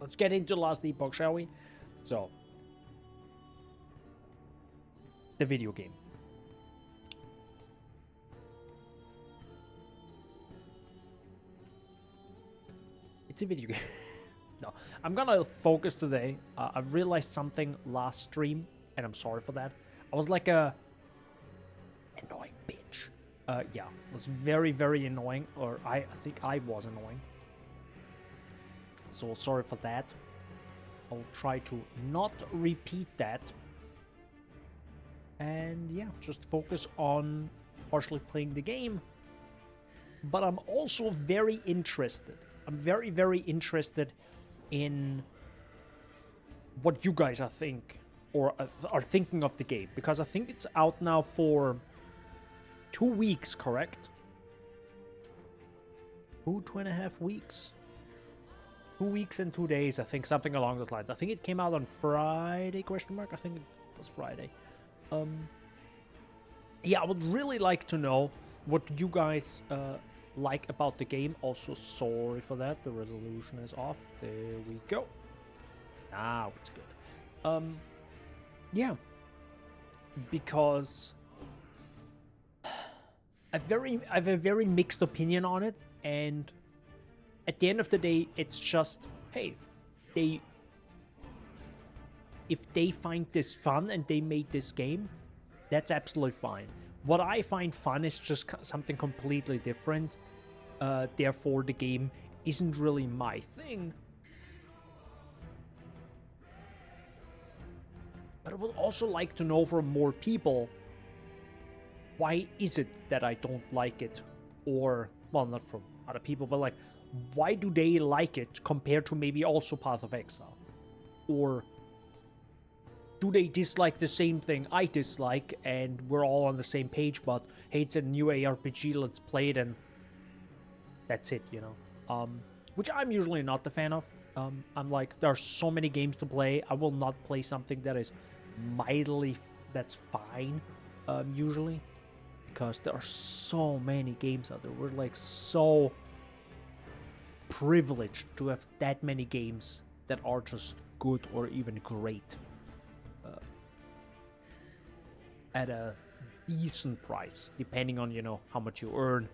let's get into the last Epoch, shall we? So, the video game. It's a video game. No, I'm gonna focus today. I realized something last stream, and I'm sorry for that. I was like a annoying bitch. Yeah, it was very, very annoying, or I think I was annoying. So sorry for that. I'll try to not repeat that. And yeah, just focus on partially playing the game. But I'm also very interested. I'm very, very interested in what you guys are thinking of the game, because I think it's out now for 2 weeks, correct? 2.5 weeks. 2 weeks and 2 days, I think, something along those lines. I think it came out on Friday, question mark. I think it was Friday. Yeah, I would really like to know what you guys like about the game. Also, sorry for that. The resolution is off. There we go. Now it's good. Yeah. Because I have a very mixed opinion on it, and at the end of the day, it's just, hey, if they find this fun and they made this game, that's absolutely fine. What I find fun is just something completely different. Therefore, the game isn't really my thing. But I would also like to know from more people, why is it that I don't like it? Or, well, not from other people, but like, why do they like it compared to maybe also Path of Exile? Or do they dislike the same thing I dislike, and we're all on the same page, but hey, it's a new ARPG, let's play it, and that's it, you know? Which I'm usually not the fan of. I'm like, there are so many games to play, I will not play something that is mildly, that's fine, usually. Because there are so many games out there. We're like so privileged to have that many games that are just good or even great. At a decent price, depending on, you know, how much you earn,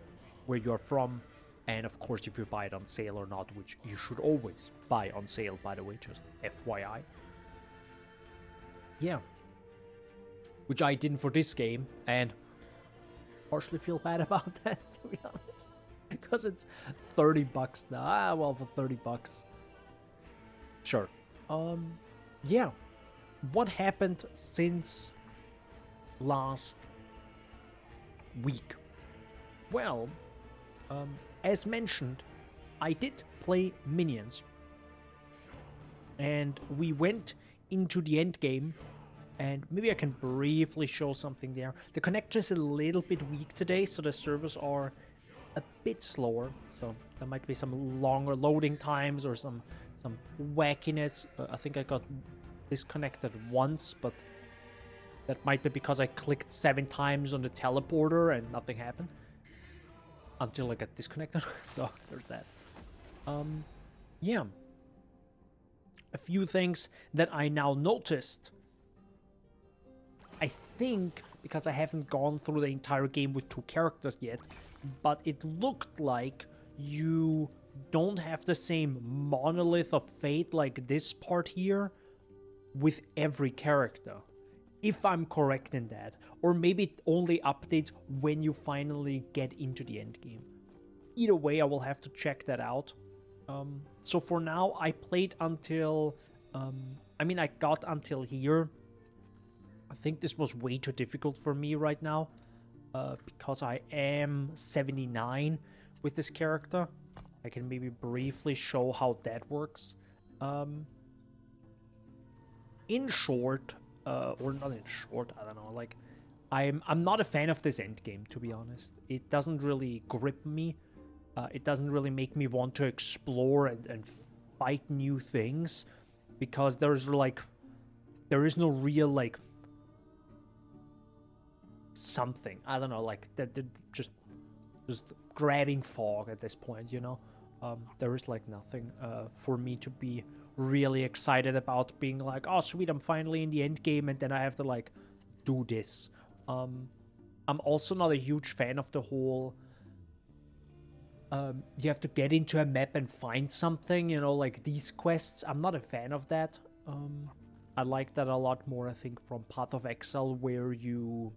where you're from, and of course if you buy it on sale or not, which you should always buy on sale, by the way, just FYI. Yeah. Which I didn't for this game, and partially feel bad about that, to be honest. Because it's $30 now. Ah, well, for $30. Sure. Yeah. What happened since last week? Well, as mentioned, I did play Minions. And we went into the end game, and maybe I can briefly show something there. The connection is a little bit weak today, so the servers are a bit slower. So there might be some longer loading times or some wackiness. I think I got disconnected once, but that might be because I clicked 7 times on the teleporter and nothing happened until I got disconnected. So there's that. Yeah. A few things that I now noticed. I think, because I haven't gone through the entire game with 2 characters yet, but it looked like you don't have the same monolith of fate like this part here with every character. If I'm correct in that. Or maybe it only updates when you finally get into the end game. Either way, I will have to check that out. So for now, I played until... I got until here. I think this was way too difficult for me right now. Because I am 79 with this character. I can maybe briefly show how that works. In short, or not in short, I don't know, like, I'm not a fan of this endgame, to be honest. It doesn't really grip me. It doesn't really make me want to explore and fight new things, because there is no real, like, something. I don't know, like, that just grabbing fog at this point, you know? There is like nothing for me to be really excited about, being like, oh sweet, I'm finally in the end game, and then I have to like do this. I'm also not a huge fan of the whole you have to get into a map and find something, you know, like these quests. I'm not a fan of that. I like that a lot more, I think, from Path of Exile, where you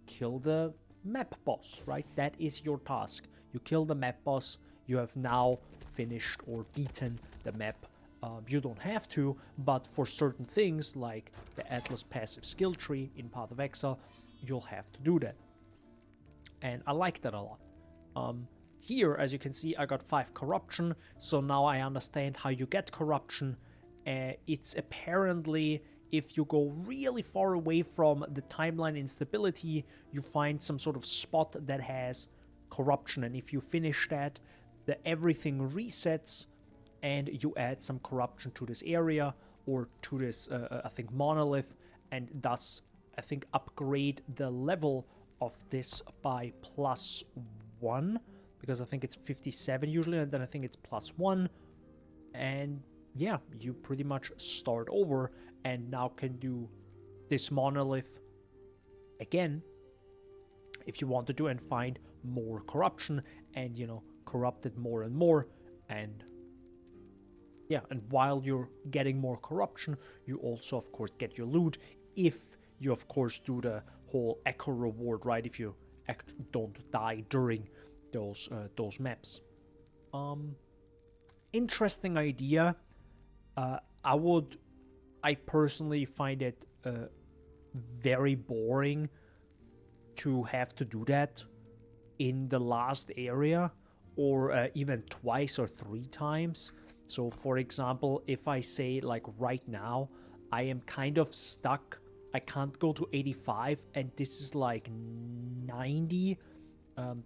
kill the map boss, right? That is your task. You kill the map boss, you have now finished or beaten the map. You don't have to, but for certain things, like the Atlas passive skill tree in Path of Exile, you'll have to do that. And I like that a lot. Here, as you can see, I got 5 corruption, so now I understand how you get corruption. It's apparently, if you go really far away from the timeline instability, you find some sort of spot that has corruption, and if you finish that, everything resets, and you add some corruption to this area, or to this, I think, monolith, and thus, I think, upgrade the level of this by +1, because I think it's 57 usually, and then I think it's +1, and yeah, you pretty much start over, and now can do this monolith again, if you want to do, and find more corruption, and, you know, corrupt it more and more, and yeah, and while you're getting more corruption, you also, of course, get your loot, if you, of course, do the whole echo reward, right? If you don't die during those maps. Interesting idea. I personally find it very boring to have to do that in the last area, or even twice or 3 times. So for example, if I say, like, right now I am kind of stuck, I can't go to 85, and this is like 90.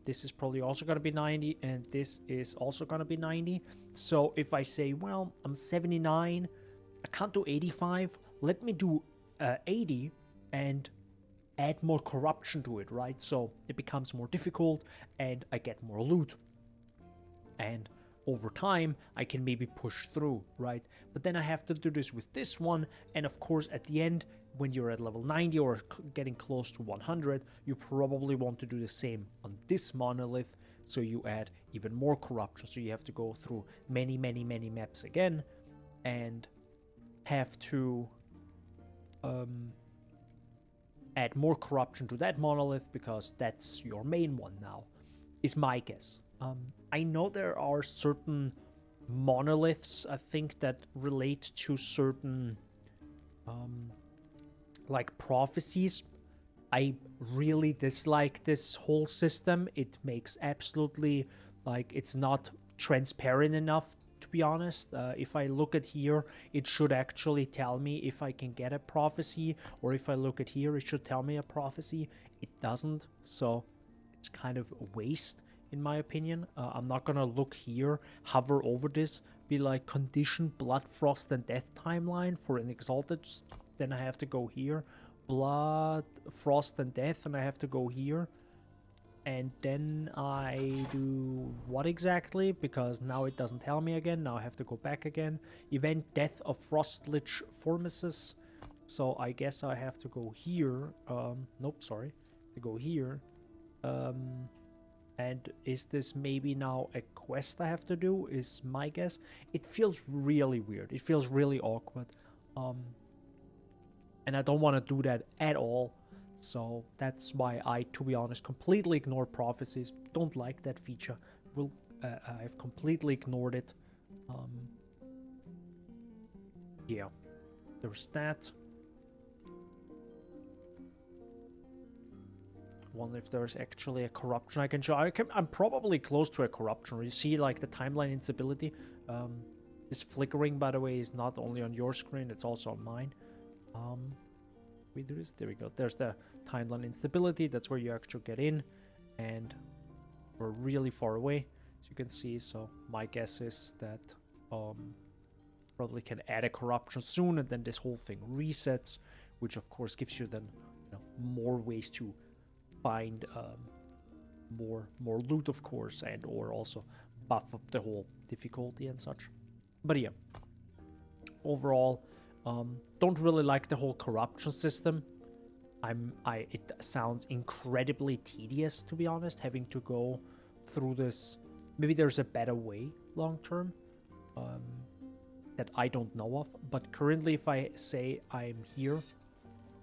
This is probably also going to be 90, and this is also going to be 90. So if I say, well, I'm 79, I can't do 85, let me do 80 and add more corruption to it, right? So it becomes more difficult, and I get more loot. And over time, I can maybe push through, right? But then I have to do this with this one, and of course, at the end, when you're at level 90 or getting close to 100, you probably want to do the same on this monolith, so you add even more corruption. So you have to go through many, many, many maps again, and have to add more corruption to that monolith, because that's your main one now, is my guess. I know there are certain monoliths, I think, that relate to certain like prophecies. I really dislike this whole system. It makes absolutely, like, it's not transparent enough, to be honest. If I look at here, it should actually tell me if I can get a prophecy, or if I look at here, it should tell me a prophecy. It doesn't, so it's kind of a waste, in my opinion. I'm not gonna look here, hover over this, be like, condition blood, frost, and death timeline for an exalted. Then I have to go here, blood, frost, and death, and I have to go here. And then I do what exactly? Because now it doesn't tell me again. Now I have to go back again. Event death of Frostlich Formices. So I guess I have to go here. Nope, sorry. To go here. And is this maybe now a quest I have to do, is my guess. It feels really weird. It feels really awkward. And I don't want to do that at all. So that's why I, to be honest, completely ignore prophecies. Don't like that feature. I've completely ignored it. Yeah, there's that. Wonder if there's actually a corruption I can show. I'm probably close to a corruption. You see, like, the timeline instability. This flickering, by the way, is not only on your screen, it's also on mine. We do this. There we go. There's the timeline instability. That's where you actually get in, and we're really far away, as you can see. So my guess is that probably can add a corruption soon, and then this whole thing resets, which of course gives you then, you know, more ways to find more loot, of course, and or also buff up the whole difficulty and such. But yeah, overall, don't really like the whole corruption system. It sounds incredibly tedious, to be honest, having to go through this. Maybe there's a better way long term that I don't know of. But currently, if I say I'm here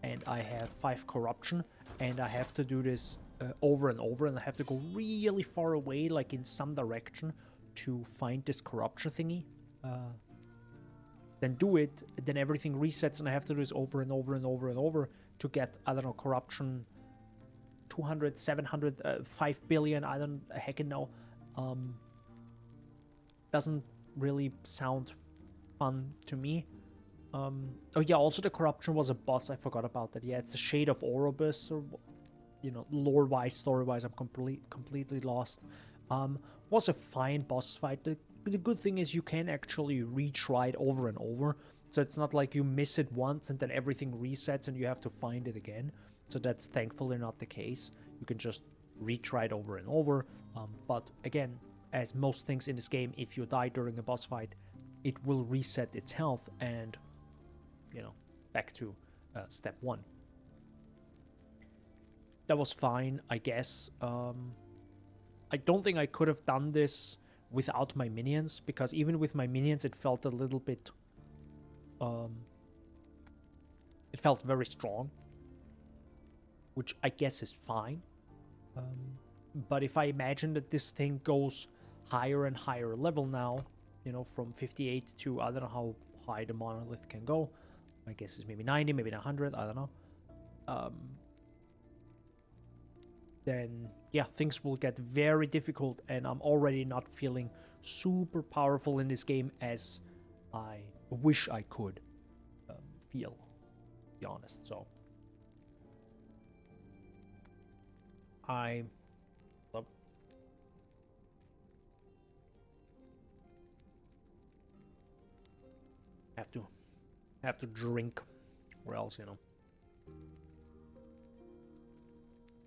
and I have 5 corruption and I have to do this over and over, and I have to go really far away, like in some direction, to find this corruption thingy, then do it, then everything resets and I have to do this over and over and over and over to get, I don't know, corruption 200, 700, 5 billion, I don't heckin' know. Doesn't really sound fun to me. Oh yeah, also the corruption was a boss, I forgot about that. Yeah, it's a shade of Orobus, or, you know, lore-wise, story-wise, I'm completely lost. Was a fine boss fight. The good thing is you can actually retry it over and over, so it's not like you miss it once and then everything resets and you have to find it again. So that's thankfully not the case. You can just retry it over and over. But again, as most things in this game, if you die during a boss fight, it will reset its health and, you know, back to step 1. That was fine, I guess. I don't think I could have done this without my minions, because even with my minions it felt a little bit... it felt very strong, which I guess is fine. But if I imagine that this thing goes higher and higher level now, you know, from 58 to, I don't know how high the monolith can go. My guess is maybe 90, maybe 100, I don't know. Then, yeah, things will get very difficult, and I'm already not feeling super powerful in this game as I wish I could feel, to be honest. So, I have to drink, or else, you know,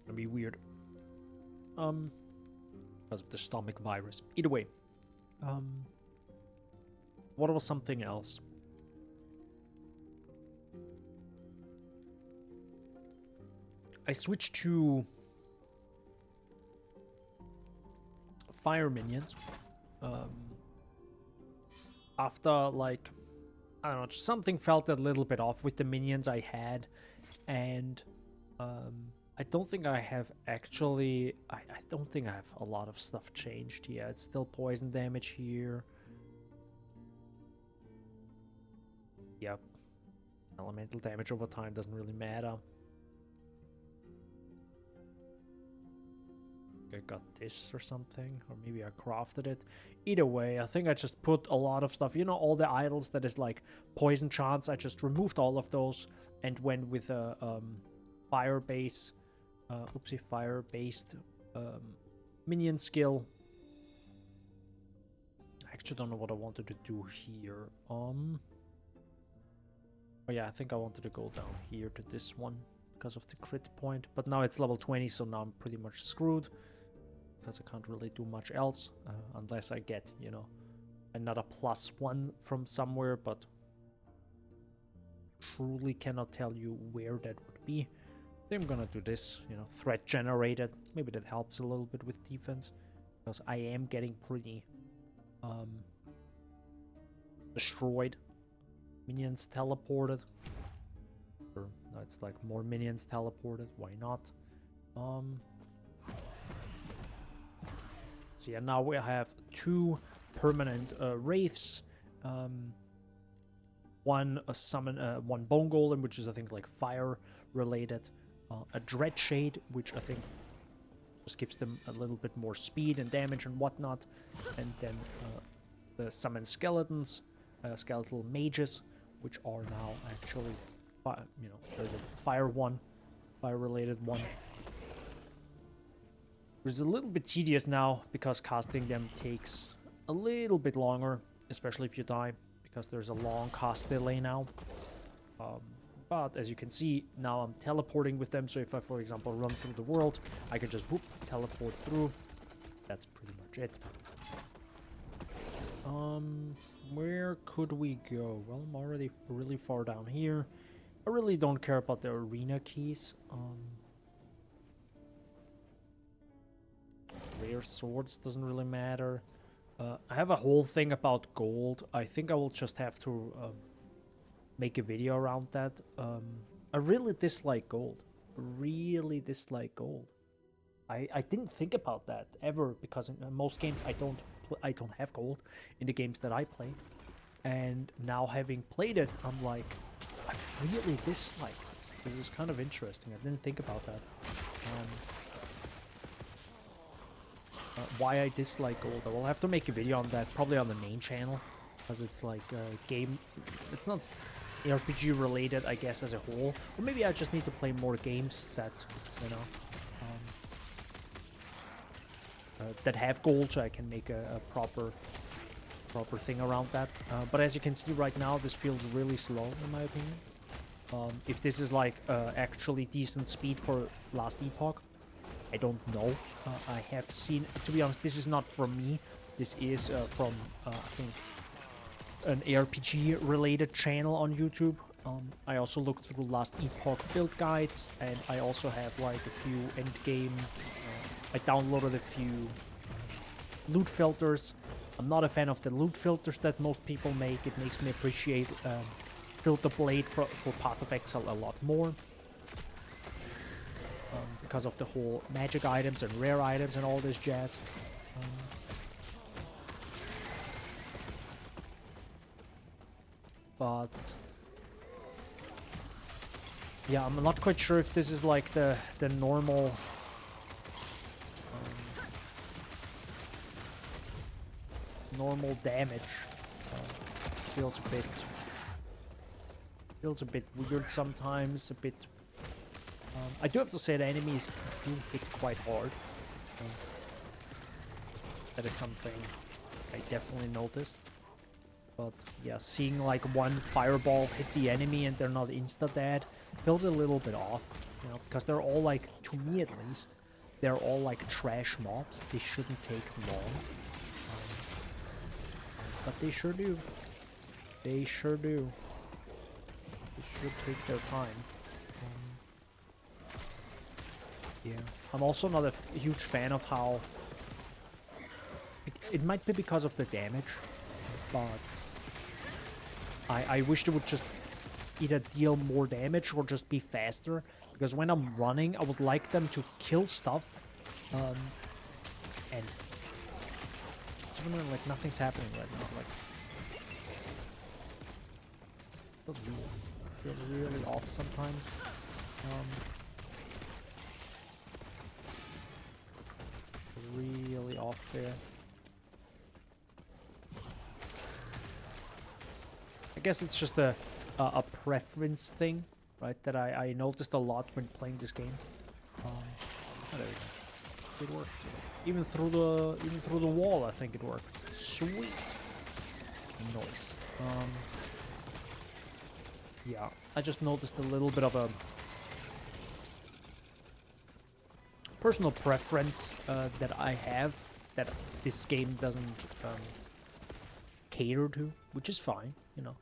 it'll be weird. Because of the stomach virus. Either way, what was something else? I switched to fire minions. After, like, I don't know, something felt a little bit off with the minions I had, and I don't think I have actually... I don't think I have a lot of stuff changed here. It's still poison damage here. Yep. Elemental damage over time doesn't really matter. I got this or something, or maybe I crafted it. Either way, I think I just put a lot of stuff, you know, all the idols that is like poison chance, I just removed all of those and went with a fire-based minion skill. I actually don't know what I wanted to do here. Oh yeah, I think I wanted to go down here to this one because of the crit point, but now it's level 20, so now I'm pretty much screwed because I can't really do much else unless I get, you know, another +1 from somewhere, but truly cannot tell you where that would be. I think I'm gonna do this, you know, threat generated. Maybe that helps a little bit with defense, because I am getting pretty destroyed. Minions teleported. Or, no, it's like more minions teleported. Why not? So yeah, now we have 2 permanent wraiths. One one bone golem, which is I think like fire related. A dread shade, which I think just gives them a little bit more speed and damage and whatnot, and then the summon skeletons, skeletal mages, which are now actually, you know, they're the fire related one. It's a little bit tedious now because casting them takes a little bit longer, especially if you die, because there's a long cast delay now. But as you can see, now I'm teleporting with them, so if I, for example, run through the world, I can just whoop, teleport through. That's pretty much it. where could we go? Well, I'm already really far down here. I really don't care about the arena keys. Rare swords doesn't really matter. I have a whole thing about gold. I think I will just have to make a video around that. I really dislike gold. Really dislike gold. I didn't think about that ever because in most games I don't have gold in the games that I play. And now having played it, I'm like, I really dislike this. This is kind of interesting. I didn't think about that. Why I dislike gold. I will have to make a video on that, probably on the main channel, because it's like a game. It's not RPG related, I guess, as a whole. Or maybe I just need to play more games that, you know, that have gold, so I can make a proper thing around that. But as you can see right now, this feels really slow, in my opinion. If this is like actually decent speed for last Epoch, I don't know. I have seen, to be honest, this is not from me. This is from, I think, an RPG related channel on YouTube. I also looked through last Epoch build guides, and I also have like a few end game. I downloaded a few loot filters. I'm not a fan of the loot filters that most people make. It makes me appreciate Filter Blade for Path of Exile a lot more. Because of the whole magic items and rare items and all this jazz. But yeah, I'm not quite sure if this is like the normal normal damage. Feels a bit weird sometimes, a bit. I do have to say the enemies do hit quite hard. That is something I definitely noticed. But yeah, seeing like one fireball hit the enemy and they're not insta-dead feels a little bit off, you know, because they're all like, to me at least, they're all like trash mobs. They shouldn't take long. But they sure do. They sure do. They should take their time. Yeah, I'm also not a huge fan of how... It might be because of the damage, but I wish they would just either deal more damage or just be faster, because when I'm running, I would like them to kill stuff, and it's even like nothing's happening right now, like... It feels really off sometimes. Really off there. I guess it's just a preference thing, right? That I noticed a lot when playing this game. Oh, there we go. It worked. Even through the wall, I think it worked. Sweet. Nice. Yeah, I just noticed a little bit of a personal preference that I have that this game doesn't cater to, which is fine, you know.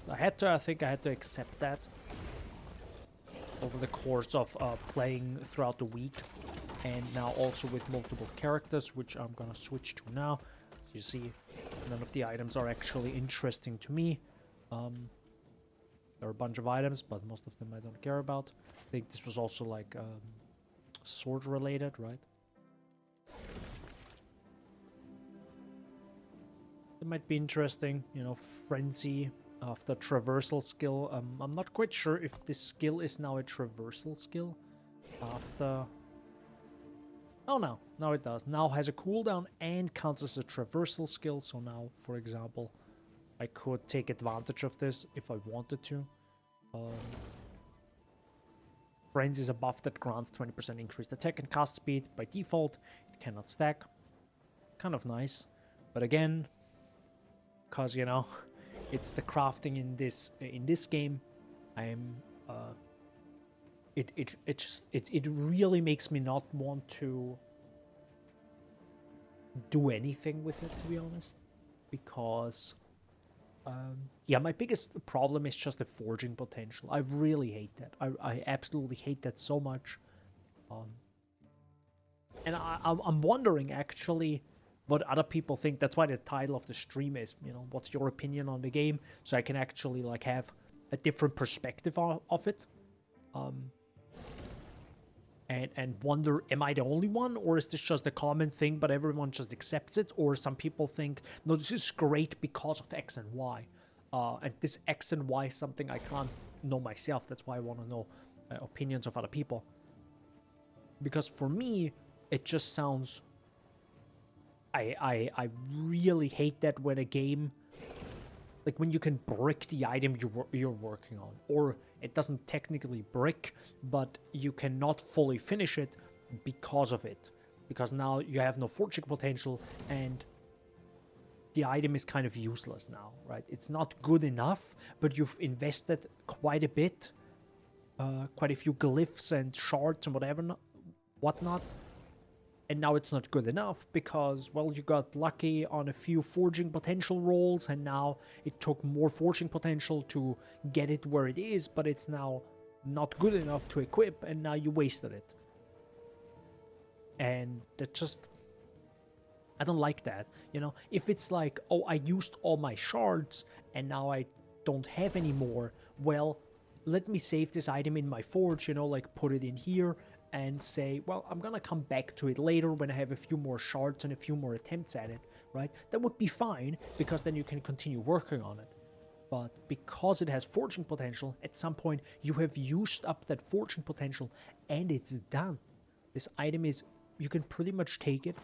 I think I had to accept that over the course of playing throughout the week, and now also with multiple characters, which I'm gonna switch to now. As you see, none of the items are actually interesting to me. There are a bunch of items, but most of them I don't care about. I think this was also like sword related, right? It might be interesting, you know, Frenzy after traversal skill. I'm not quite sure if this skill is now a traversal skill after... Oh no, now it does. Now has a cooldown and counts as a traversal skill, so now, for example, I could take advantage of this if I wanted to. Frenzy is a buff that grants 20% increased attack and cast speed. By default, it cannot stack. Kind of nice. But again, because, you know, it's the crafting in this game, I'm it really makes me not want to do anything with it, to be honest, because Yeah, my biggest problem is just the forging potential. I really hate that. I absolutely hate that so much. Um, and I'm wondering, actually, what other people think. That's why the title of the stream is, what's your opinion on the game? So I can actually, like, have a different perspective of it. And wonder, am I the only one, or is this just a common thing, but everyone just accepts it? Or some people think, no, this is great because of X and Y. And this X and Y is something I can't know myself. That's why I want to know opinions of other people. Because for me, it just sounds... I really hate that when a game... Like, when you can brick the item you're working on. Or it doesn't technically brick, but you cannot fully finish it because of it. Because now you have no forging potential, and the item is kind of useless now, right? It's not good enough, but you've invested quite a bit. Quite a few glyphs and shards and whatnot. And now it's not good enough because, well, you got lucky on a few forging potential rolls, and now it took more forging potential to get it where it is, but it's now not good enough to equip, and now you wasted it. And that just... I don't like that, If it's like, oh, I used all my shards, and now I don't have any more, well, let me save this item in my forge, like put it in here, and say, well, I'm gonna come back to it later when I have a few more shards and a few more attempts at it, right? That would be fine, because then you can continue working on it. But because it has forging potential, at some point you have used up that forging potential, and it's done. This item is... you can pretty much take it,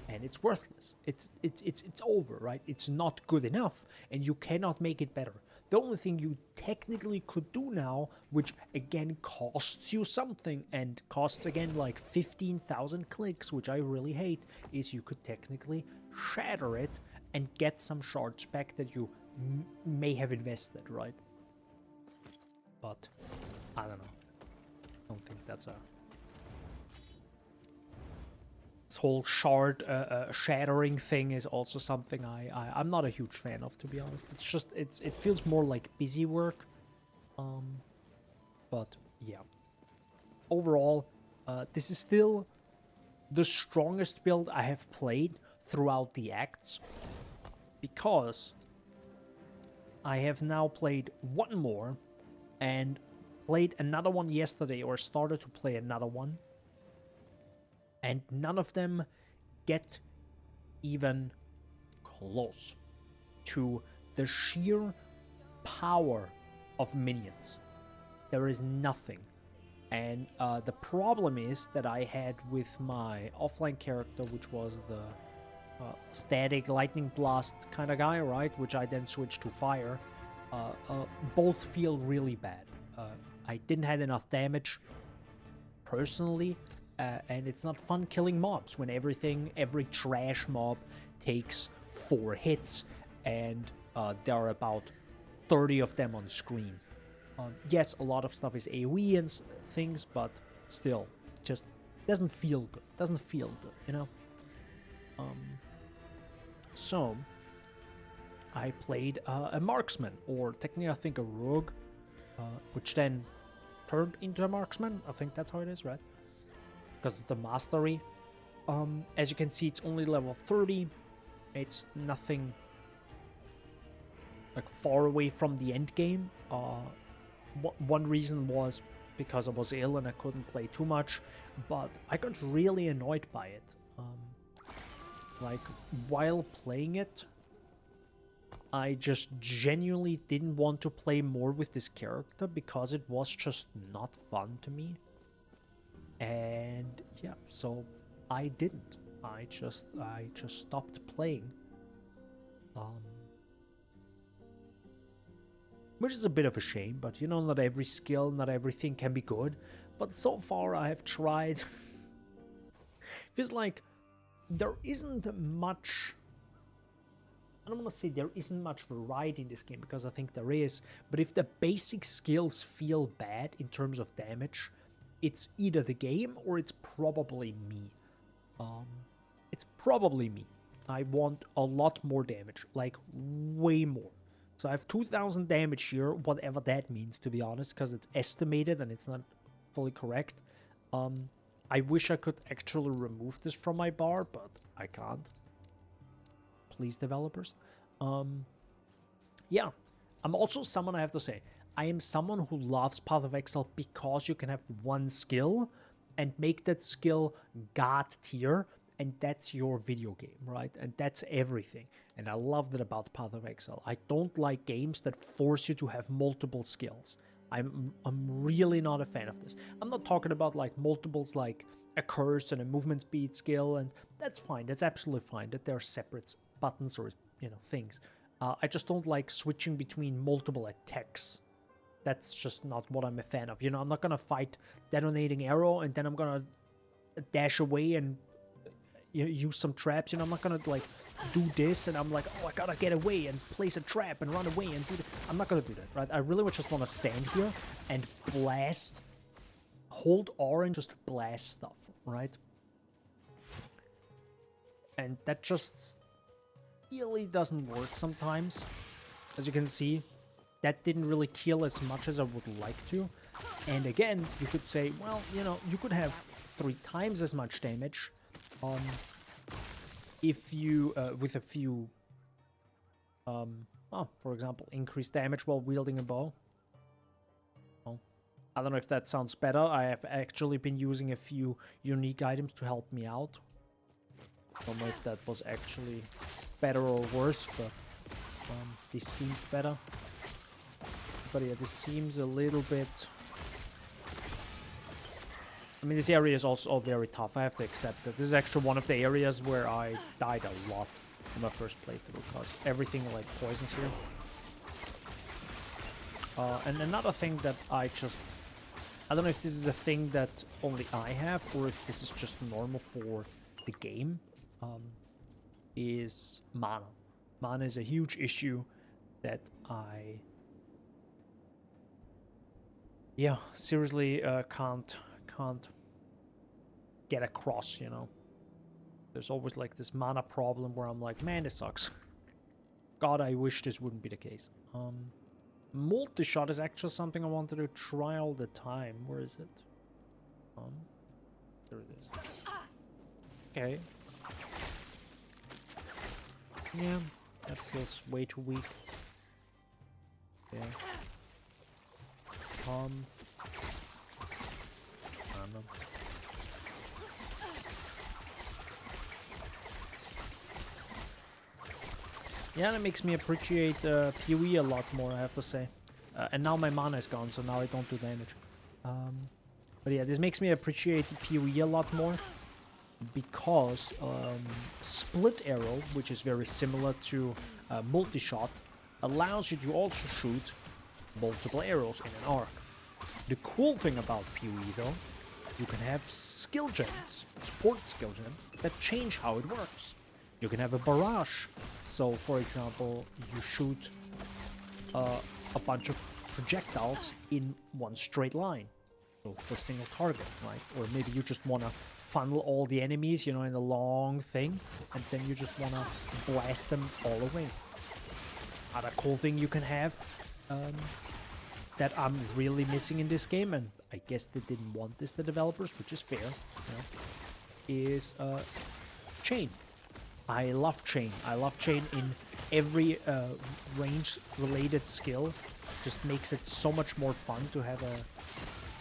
and it's worthless. It's over, right? It's not good enough, and you cannot make it better. The only thing you technically could do now, which again costs you something, and costs again like 15,000 clicks, which I really hate, is you could technically shatter it and get some shards back that you may have invested, right? But I don't know. I don't think that's a... This whole shard shattering thing is also something I'm not a huge fan of, to be honest. It's just it feels more like busy work. But yeah. Overall, this is still the strongest build I have played throughout the acts, because I have now played one more and played another one yesterday, or started to play another one. And none of them get even close to the sheer power of minions. There is nothing. And the problem is that I had with my offline character, which was the static lightning blast kind of guy, right? Which I then switched to fire. Both feel really bad. I didn't have enough damage personally. And it's not fun killing mobs when every trash mob takes 4 hits, and there are about 30 of them on screen. Yes, a lot of stuff is AoE and things, but still, just doesn't feel good. So, I played a marksman, or technically I think a rogue, which then turned into a marksman. I think that's how it is, right? Because of the mastery. As you can see, it's only level 30. It's nothing like far away from the end game. One reason was because I was ill and I couldn't play too much, but I got really annoyed by it. Like, while playing it, I just genuinely didn't want to play more with this character because it was just not fun to me. And yeah, so I didn't. I just stopped playing. Which is a bit of a shame, but not every skill, not everything can be good. But so far I have tried. Feels like there isn't much... I don't want to say there isn't much variety in this game, because I think there is. But if the basic skills feel bad in terms of damage, it's either the game or it's probably me. It's probably me. I want a lot more damage, like way more. So I have 2,000 damage here, whatever that means, to be honest, because it's estimated and it's not fully correct. I wish I could actually remove this from my bar, but I can't. Please, developers. Yeah, I'm also someone, I have to say, I am someone who loves Path of Exile because you can have one skill and make that skill God tier, and that's your video game, right? And that's everything. And I love that about Path of Exile. I don't like games that force you to have multiple skills. I'm really not a fan of this. I'm not talking about like multiples like a curse and a movement speed skill, and that's fine. That's absolutely fine that they're separate buttons or, you know, things. I just don't like switching between multiple attacks. That's just not what I'm a fan of. You know, I'm not gonna fight detonating arrow and then I'm gonna dash away and use some traps. You know, I'm not gonna like do this and I'm like, oh, I gotta get away and place a trap and run away and do that. I'm not gonna do that, right? I really just want to stand here and blast, hold R and just blast stuff, right? And that just really doesn't work sometimes. As you can see, that didn't really kill as much as I would like to. And again, you could say, well, you know, you could have 3 times as much damage if you, with a few, for example, increased damage while wielding a bow. Oh, I don't know if that sounds better. I have actually been using a few unique items to help me out. I don't know if that was actually better or worse, but this seemed better. But yeah, this seems a little bit... I mean, this area is also very tough. I have to accept that. This is actually one of the areas where I died a lot in my first playthrough, because everything like poisons here. And another thing that I don't know if this is a thing that only I have, or if this is just normal for the game, is mana. Mana is a huge issue that I... yeah, seriously can't get across, you know. There's always like this mana problem where I'm like, man, this sucks. God, I wish this wouldn't be the case. Multi-shot is actually something I wanted to try all the time. Where is it? There it is. Okay. Yeah, that feels way too weak. Yeah. I don't know. Yeah, that makes me appreciate PoE a lot more, I have to say. And now my mana is gone, so now I don't do damage. But yeah, this makes me appreciate PoE a lot more, because split arrow, which is very similar to multi-shot, allows you to also shoot multiple arrows in an arc. The cool thing about PoE, though, you can have skill gems, support skill gems, that change how it works. You can have a barrage. So, for example, you shoot a bunch of projectiles in one straight line. So, for a single target, right? Or maybe you just want to funnel all the enemies, you know, in a long thing, and then you just want to blast them all away. Other cool thing you can have that I'm really missing in this game, and I guess they didn't want this, the developers, which is fair, you know, is chain. I love chain. I love chain in every range-related skill. Just makes it so much more fun to have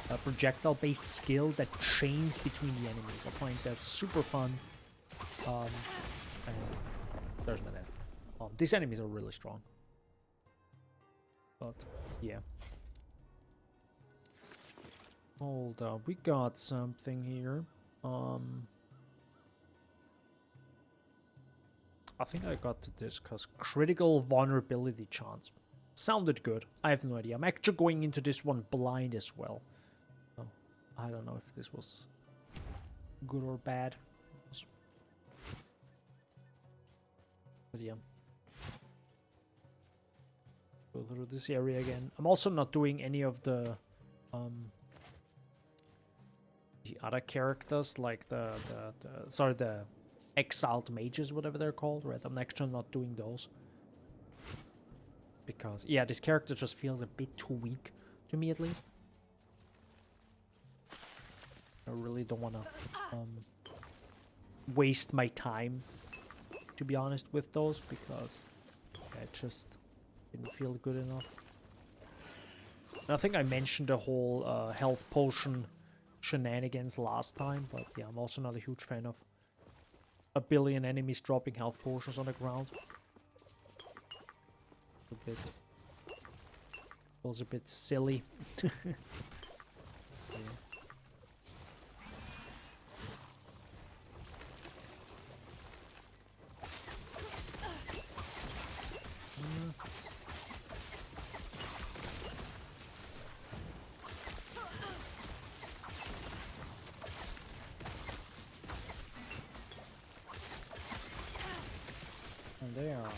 a projectile-based skill that chains between the enemies. I find that super fun. And there's my dad. These enemies are really strong. But, yeah. Hold up, we got something here. I think I got to this because critical vulnerability chance. Sounded good. I have no idea. I'm actually going into this one blind as well. So, I don't know if this was good or bad. But yeah. Go through this area again. I'm also not doing any of the other characters, like the exiled mages, whatever they're called, right? I'm actually not doing those. because, yeah, this character just feels a bit too weak, to me at least. I really don't want to waste my time, to be honest, with those, because yeah, it just didn't feel good enough. And I think I mentioned the whole health potion shenanigans last time, but yeah, I'm also not a huge fan of a billion enemies dropping health potions on the ground. Feels a bit silly. Yeah. And they are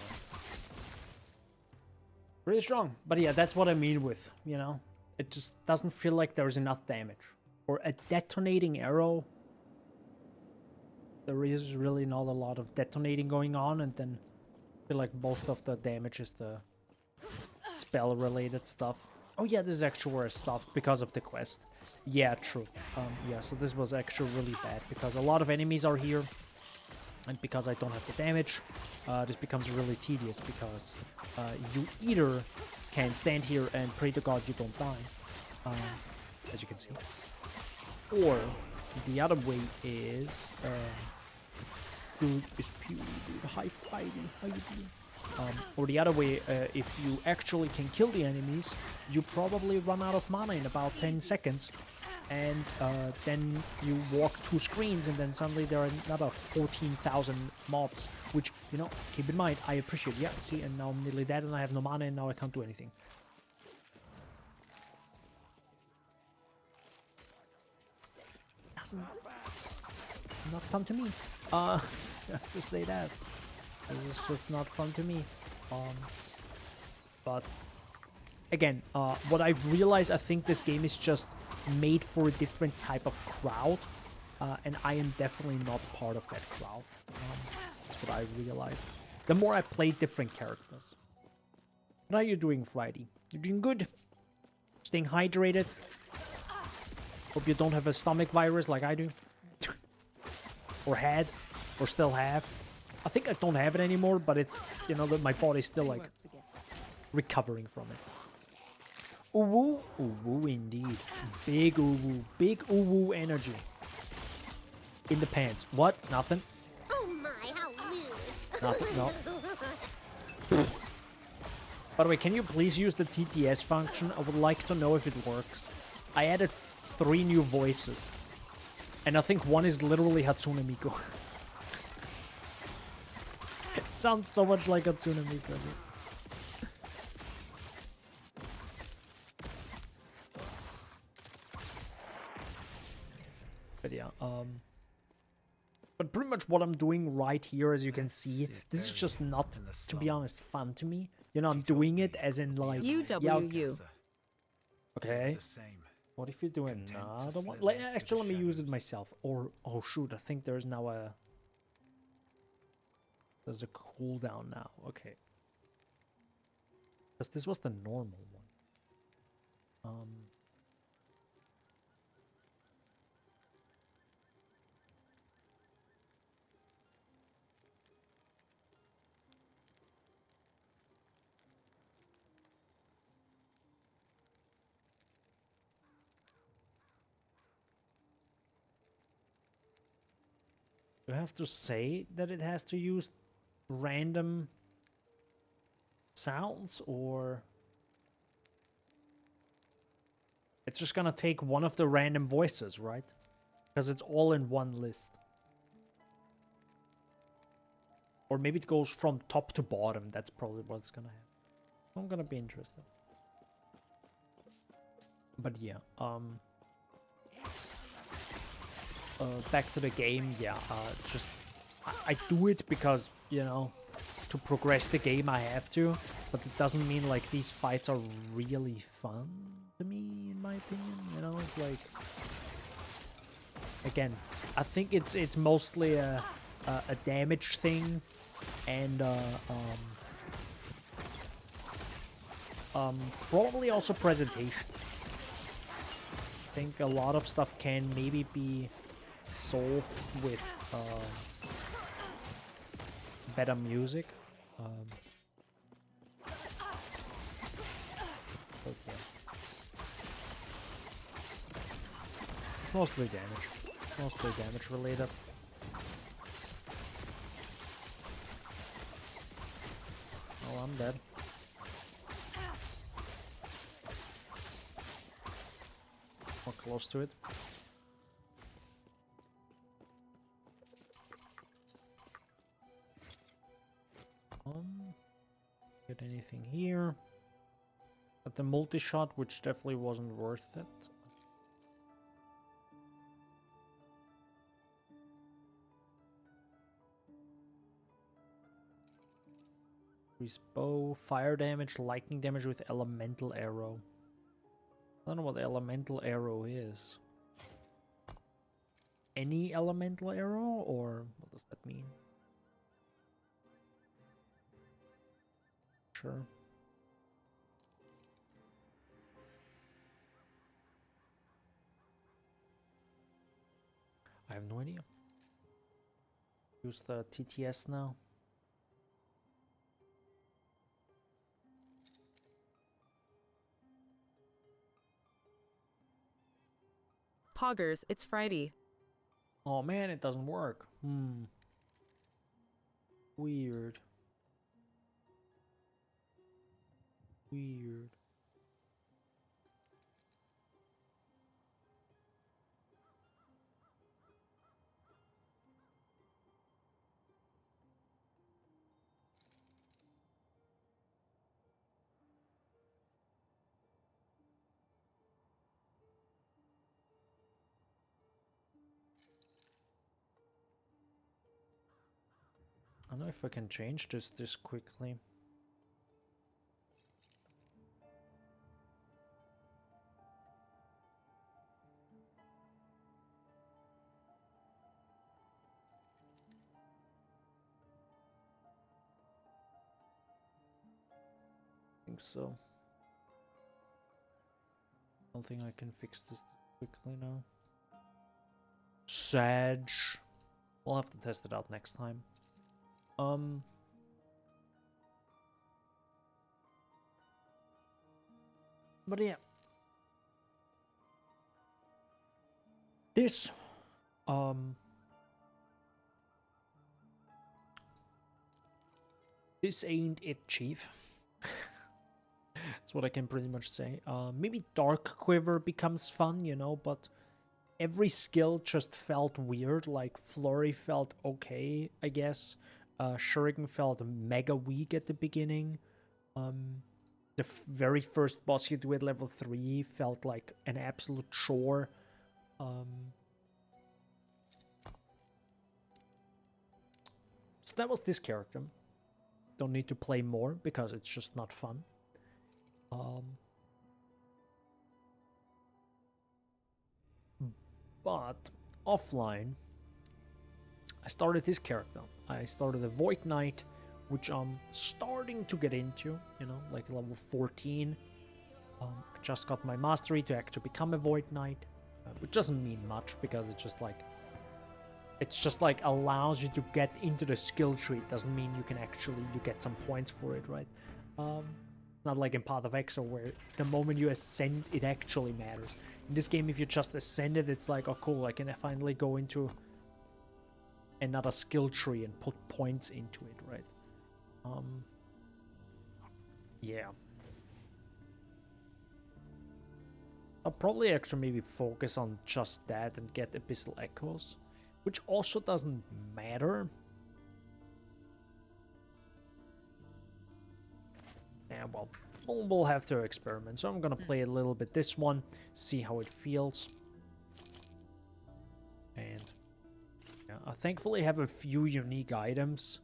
pretty strong. But yeah, that's what I mean with, you know, it just doesn't feel like there's enough damage. For a detonating arrow, there is really not a lot of detonating going on, and then I feel like most of the damage is the spell-related stuff. Oh yeah, this is actually where I stopped because of the quest. Yeah, true. Yeah, so this was actually really bad because a lot of enemies are here, and because I don't have the damage, this becomes really tedious because you either can stand here and pray to God you don't die, as you can see, or the other way is dude is pure, dude. High fighting, how you doing? Or the other way, if you actually can kill the enemies, you probably run out of mana in about 10 seconds. And then you walk 2 screens, and then suddenly there are another 14,000 mobs. Which, you know, keep in mind, I appreciate. Yeah, see, and now I'm nearly dead, and I have no mana, and now I can't do anything. Not fun to me. I have to say that. It's just not fun to me. But again, what I've realized, I think this game is just made for a different type of crowd, and I am definitely not part of that crowd. That's what I realized. The more I play different characters. What are you doing, Friday? You're doing good? Staying hydrated? Hope you don't have a stomach virus like I do. Or had, or still have. I think I don't have it anymore, but it's, you know, that my body's still like recovering from it. Ooh, ooh, indeed. Big ooh energy. In the pants. What? Nothing? Oh my, how loose. Nothing, no. By the way, can you please use the TTS function? I would like to know if it works. I added 3 new voices. And I think one is literally Hatsune Miku. It sounds so much like Hatsune Miku. But yeah, but pretty much what I'm doing right here, as you can see, this is just not, to be honest, fun to me. You know, I'm doing it as in like, UWU. Okay. What if you're doing another one? Actually, let me use it myself. Or, oh shoot, I think there's now a... There's a cooldown now. Okay. Because this was the normal one. Do I have to say that it has to use random sounds, or it's just gonna take one of the random voices, right? Because it's all in one list. Or maybe it goes from top to bottom. That's probably what's gonna happen. I'm gonna be interested. But yeah, back to the game. Yeah, just I do it because, you know, to progress the game I have to, but it doesn't mean like these fights are really fun to me, in my opinion. You know, it's like, again, I think it's mostly a damage thing, and Probably also presentation. I think a lot of stuff can maybe be solved with better music. But yeah. It's mostly damage. Mostly damage related. Oh, I'm dead. Or close to it. Get anything here? But the multi-shot, which definitely wasn't worth it. Increase bow, fire damage, lightning damage with elemental arrow. I don't know what elemental arrow is. Any elemental arrow, or what does that mean? Sure. I have no idea. Use the TTS now. Poggers, it's Friday. Oh man, it doesn't work. Weird. Weird. I don't know if I can change this quickly. I think so. I don't think I can fix this quickly now. Sag. We'll have to test it out next time. But yeah. This this ain't it, Chief. That's what I can pretty much say. Maybe Dark Quiver becomes fun, you know, but every skill just felt weird. Like Flurry felt okay, I guess. Shuriken felt mega weak at the beginning. The very first boss you do at level 3 felt like an absolute chore. So that was this character. Don't need to play more because it's just not fun. But offline, I started this character. I started a Void Knight, which I'm starting to get into, you know, like level 14. I just got my mastery to actually become a Void Knight, which doesn't mean much because it's just like allows you to get into the skill tree. It doesn't mean you get some points for it, right? Not like in Path of Exile where the moment you ascend, it actually matters. In this game, if you just ascend it, it's like, oh cool, I can finally go into another skill tree and put points into it, right? Yeah. I'll probably actually maybe focus on just that and get Abyssal Echoes, which also doesn't matter. Yeah, well, we'll have to experiment. So I'm gonna play a little bit this one, see how it feels. And yeah, I thankfully have a few unique items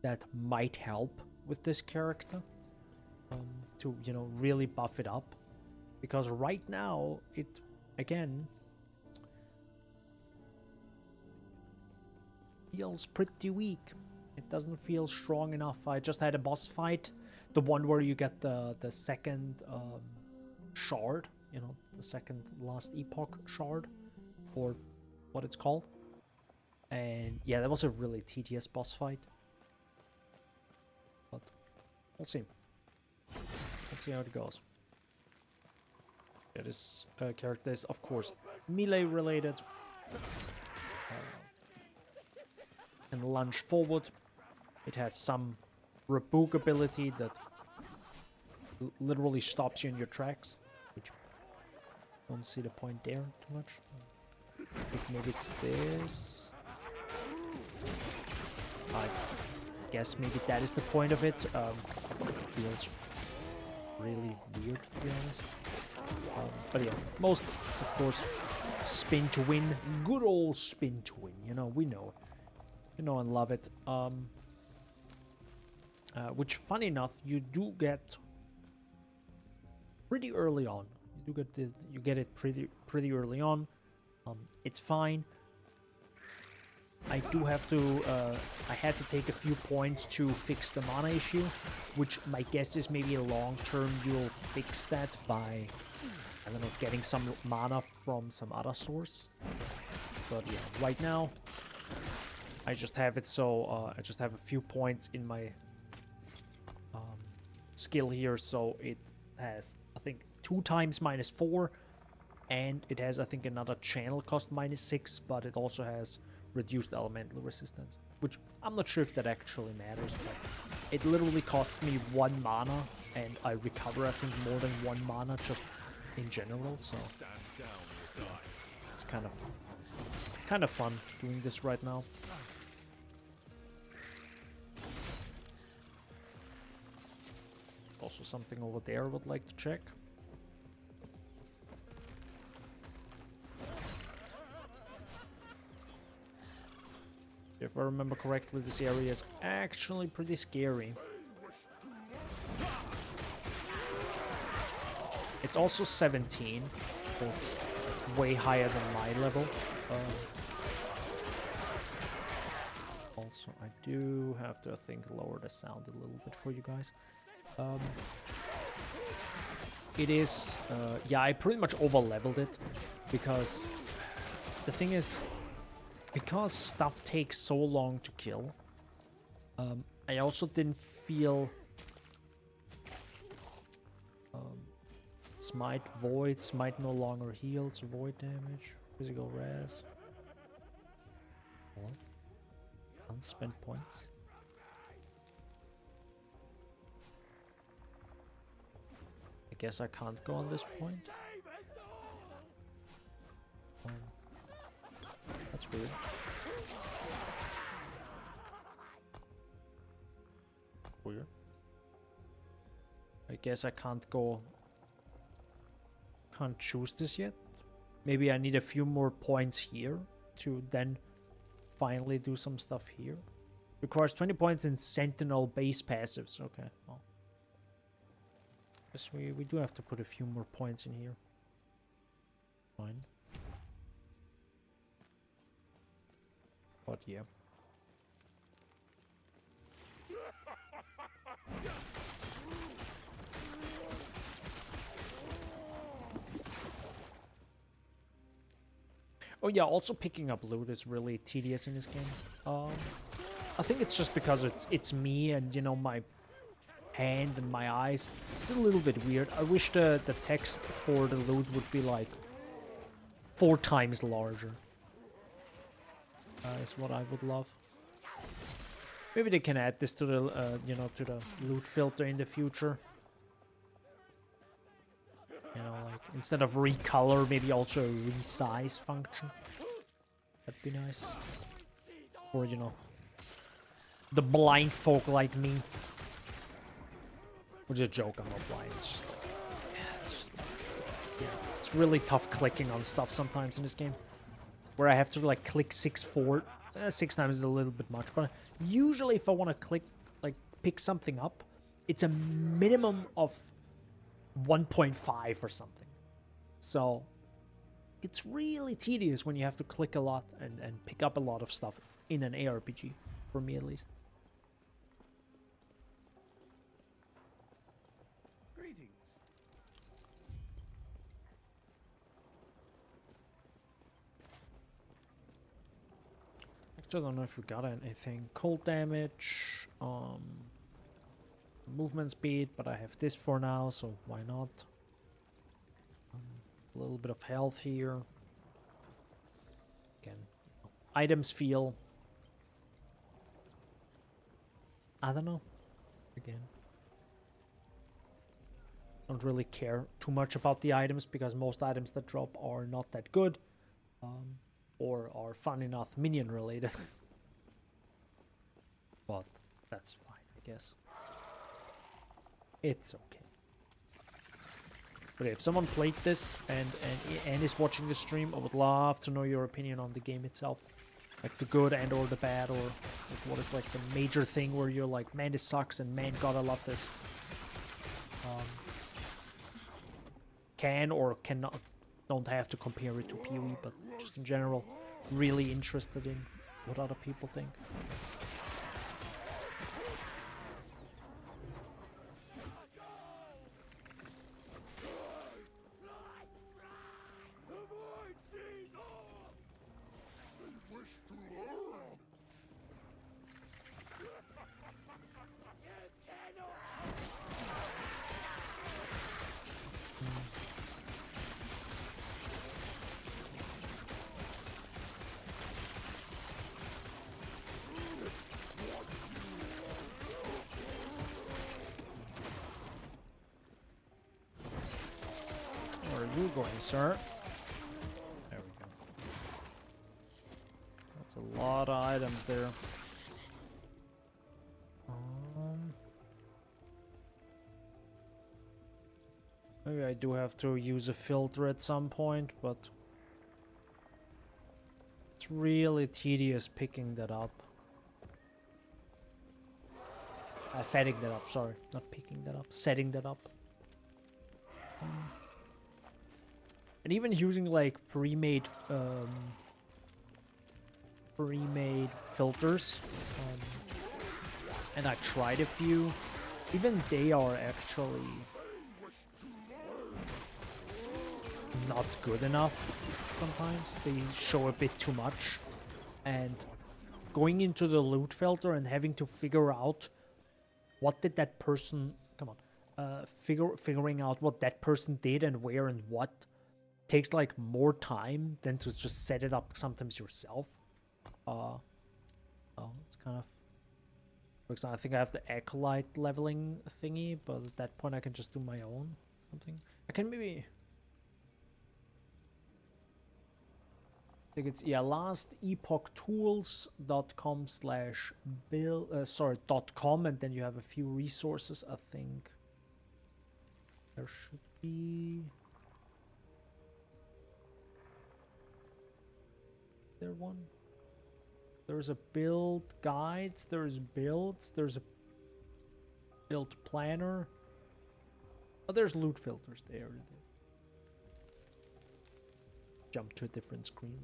that might help with this character to, you know, really buff it up. Because right now, it, again, feels pretty weak. It doesn't feel strong enough. I just had a boss fight. the one where you get the second shard, you know, the second last Epoch shard, or what it's called. And yeah, that was a really tedious boss fight. But we'll see. Let's see how it goes. Yeah, this character is, of course, melee related. And lunge forward. It has some reboot ability that literally stops you in your tracks, which don't see the point there too much. I think maybe it's this. I guess maybe that is the point of it. Feels really weird, to be honest. But yeah, most, of course, spin to win. Good old spin to win. You know, we know it. You know and love it. Which, funny enough, you do get pretty early on. You get it pretty early on. It's fine. I do have to. I had to take a few points to fix the mana issue, which my guess is maybe long term you'll fix that by, I don't know, getting some mana from some other source. But yeah, right now I just have it so I just have a few points in my skill here, so it has, I think, 2 times -4, and it has, I think, another channel cost -6, but it also has reduced elemental resistance, which I'm not sure if that actually matters, but it literally cost me 1 mana, and I recover, I think, more than 1 mana just in general, so it's kind of fun doing this right now. Also something over there I would like to check. If I remember correctly, this area is actually pretty scary. It's also 17, so it's way higher than my level. Also, I do have to, I think, lower the sound a little bit for you guys. It is, yeah, I pretty much over-leveled it, because the thing is, because stuff takes so long to kill, I also didn't feel Smite Void, Smite no longer heals void damage, physical res. Well, unspent points. I guess I can't go on this point. That's weird. Weird. I guess I can't go. Can't choose this yet. Maybe I need a few more points here to then finally do some stuff here. Requires 20 points in Sentinel base passives. Okay, well. Guess we do have to put a few more points in here. Fine. But yeah. Oh yeah, also picking up loot is really tedious in this game. I think it's just because it's me and, you know, my hand and my eyes. It's a little bit weird. I wish the text for the loot would be like 4 times larger. Is what I would love. Maybe they can add this to the, you know, to the loot filter in the future. You know, like, instead of recolor, maybe also a resize function. That'd be nice. Or, you know, the blind folk like me. Which is a joke, I'm not blind. It's just, yeah, it's really tough clicking on stuff sometimes in this game. Where I have to, like, click 6 times is a little bit much. But usually if I want to click, like, pick something up, it's a minimum of 1.5 or something. So it's really tedious when you have to click a lot and pick up a lot of stuff in an ARPG, for me at least. Actually, I don't know if we got anything. Cold damage, movement speed, but I have this for now, so why not? A little bit of health here. Again, items feel... I don't know. Again. Don't really care too much about the items because most items that drop are not that good. Or are fun enough minion related. But that's fine, I guess. It's okay. But if someone played this and is watching the stream, I would love to know your opinion on the game itself. Like the good and or the bad, or like what is like the major thing where you're like, man, this sucks, and man, God, I love this. Can or cannot, don't have to compare it to PoE, but just in general, really interested in what other people think. Where are you going, sir? There we go. That's a lot of items there. Maybe I do have to use a filter at some point, but it's really tedious picking that up. Setting that up, sorry. Not picking that up, setting that up. And even using like pre-made filters, and I tried a few, even they are actually not good enough. Sometimes they show a bit too much, and going into the loot filter and having to figure out what did that person, figuring out what that person did and where and what takes like more time than to just set it up sometimes yourself. Oh, it's kind of... For example, I think I have the acolyte leveling thingy, but at that point I can just do my own something. I can maybe... I think it's, yeah, last epochtools.com/com, and then you have a few resources, I think. There should be... There one? There's a build guides, there's builds, there's a build planner. Oh, there's loot filters there. Jump to a different screen.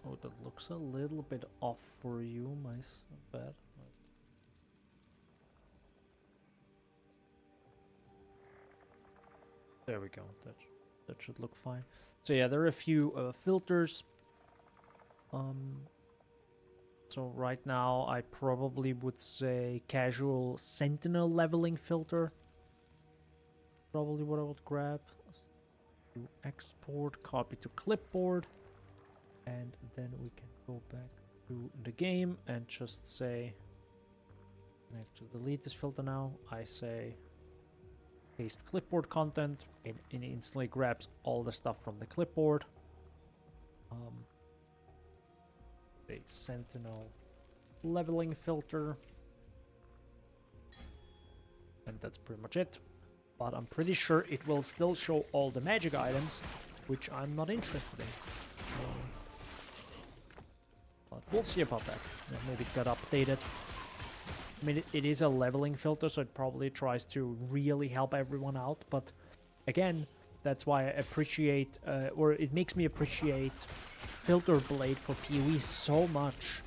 Oh, that looks a little bit off for you, my bad. There we go. That should look fine. So yeah, there are a few filters. So right now I probably would say casual sentinel leveling filter. Probably what I would grab. Do export, copy to clipboard. And then we can go back to the game and just say, I have to delete this filter now. I say paste clipboard content, and it instantly grabs all the stuff from the clipboard. A sentinel leveling filter, and that's pretty much it. But I'm pretty sure it will still show all the magic items, which I'm not interested in. But we'll see about that. Maybe it got updated. I mean, it is a leveling filter, so it probably tries to really help everyone out. But again, that's why I appreciate, or it makes me appreciate Filter Blade for PoE so much.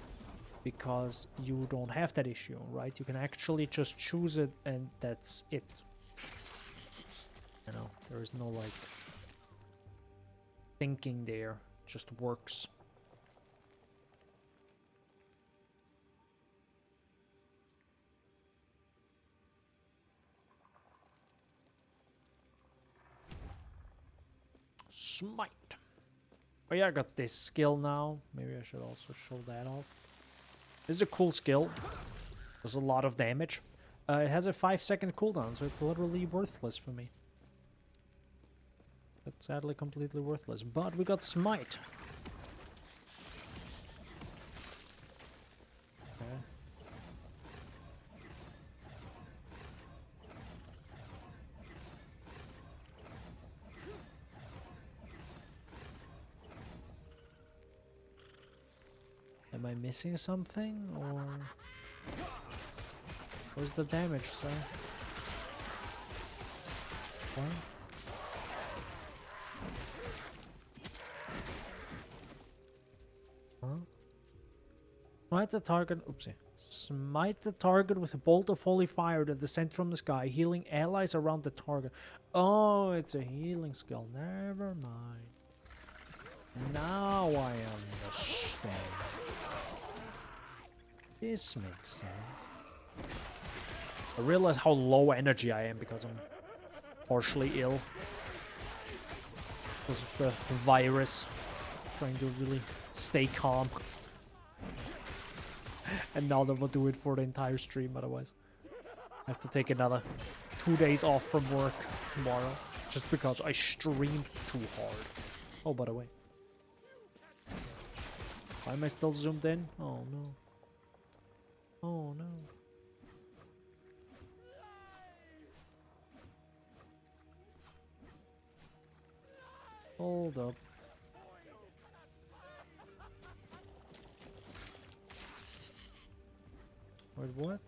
Because you don't have that issue, right? You can actually just choose it and that's it. You know, there is no like thinking there, just works. Smite. Oh yeah, I got this skill now. Maybe I should also show that off. This is a cool skill. Does a lot of damage. It has a 5-second cooldown, so it's literally worthless for me. It's sadly completely worthless. But we got Smite. Okay. Am I missing something, or where's the damage, sir? What? Huh? Smite the target. Oopsie. Smite the target with a bolt of holy fire that descends from the sky, healing allies around the target. Oh, it's a healing skill. Never mind. Now I understand. This makes sense. I realize how low energy I am because I'm partially ill. Because of the virus. Trying to really stay calm. And now that we'll do it for the entire stream, otherwise I have to take another 2 days off from work tomorrow. Just because I streamed too hard. Oh, by the way. Why am I still zoomed in? Oh no. Oh no. Hold up. Wait, what?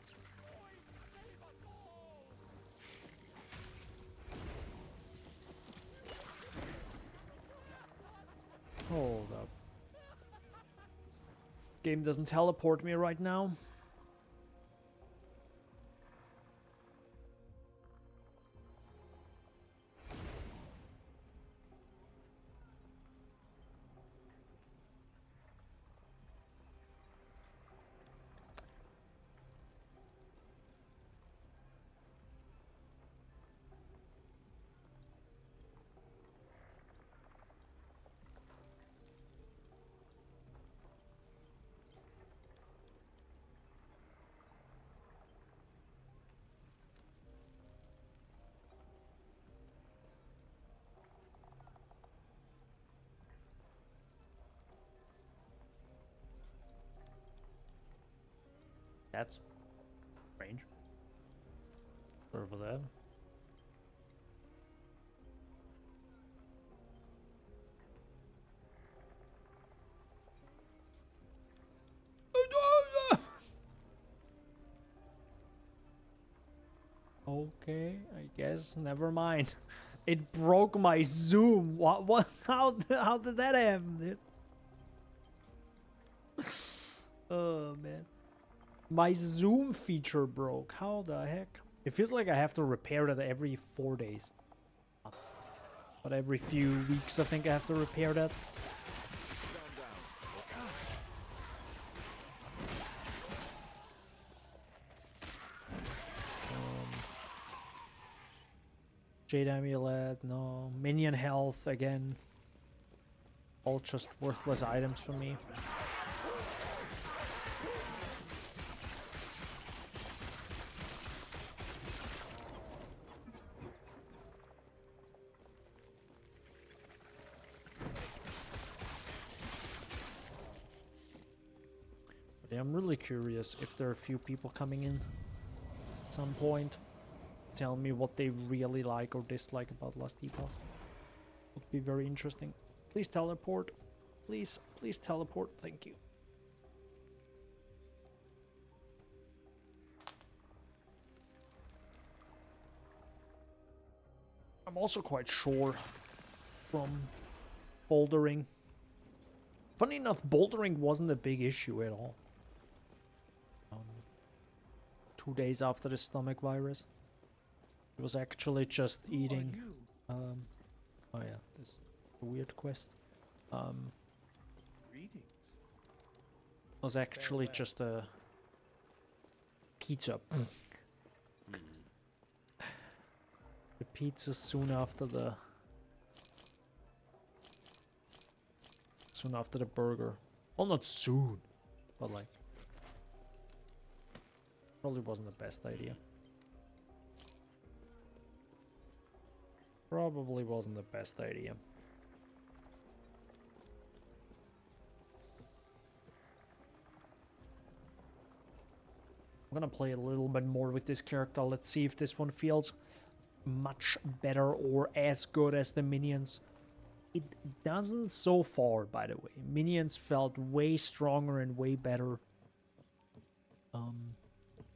Hold up. Game doesn't teleport me right now. That's strange. Sorry for that. Okay, I guess. Never mind. It broke my zoom. What? How did that happen, dude? Oh, man. My zoom feature broke. How the heck? It feels like I have to repair that every 4 days. But every few weeks, I think I have to repair that. Jade Amulet, no. Minion health, again. All just worthless items for me. But yeah, I'm really curious if there are a few people coming in at some point tell me what they really like or dislike about Last Epoch. Would be very interesting. Please teleport. Please teleport. Thank you. I'm also quite sure from bouldering. Funny enough, bouldering wasn't a big issue at all. 2 days after the stomach virus. It was actually just eating... oh yeah, this weird quest. Greetings. It was actually just a pizza. The pizza soon after the burger. Well, not soon, but like probably wasn't the best idea. Probably wasn't the best idea. I'm gonna play a little bit more with this character. Let's see if this one feels much better or as good as the minions. It doesn't so far, by the way. Minions felt way stronger and way better.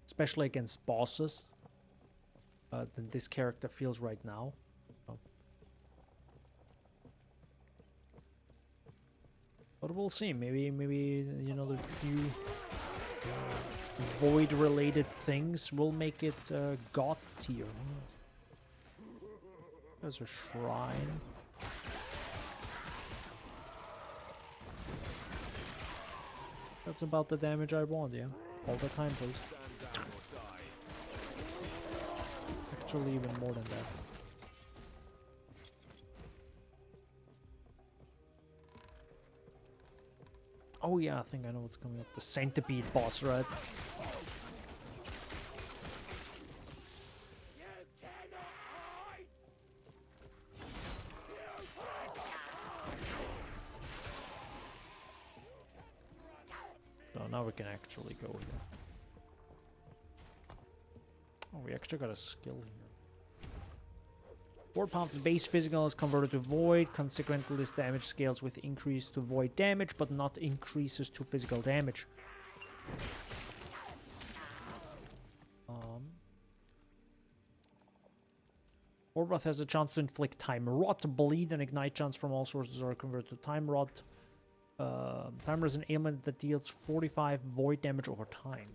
Especially against bosses. Than this character feels right now. So. But we'll see. Maybe you know, the few void-related things will make it god tier. There's a shrine. That's about the damage I want, yeah. All the time, please. Actually, even more than that. Oh yeah, I think I know what's coming up. The centipede boss, right? So now we can actually go here. Oh, we actually got a skill here. 4 pounds base physical is converted to void. Consequently, this damage scales with increase to void damage, but not increases to physical damage. Warpath has a chance to inflict Time Rot. Bleed and Ignite chance from all sources are converted to Time Rot. Timer is an ailment that deals 45 void damage over time.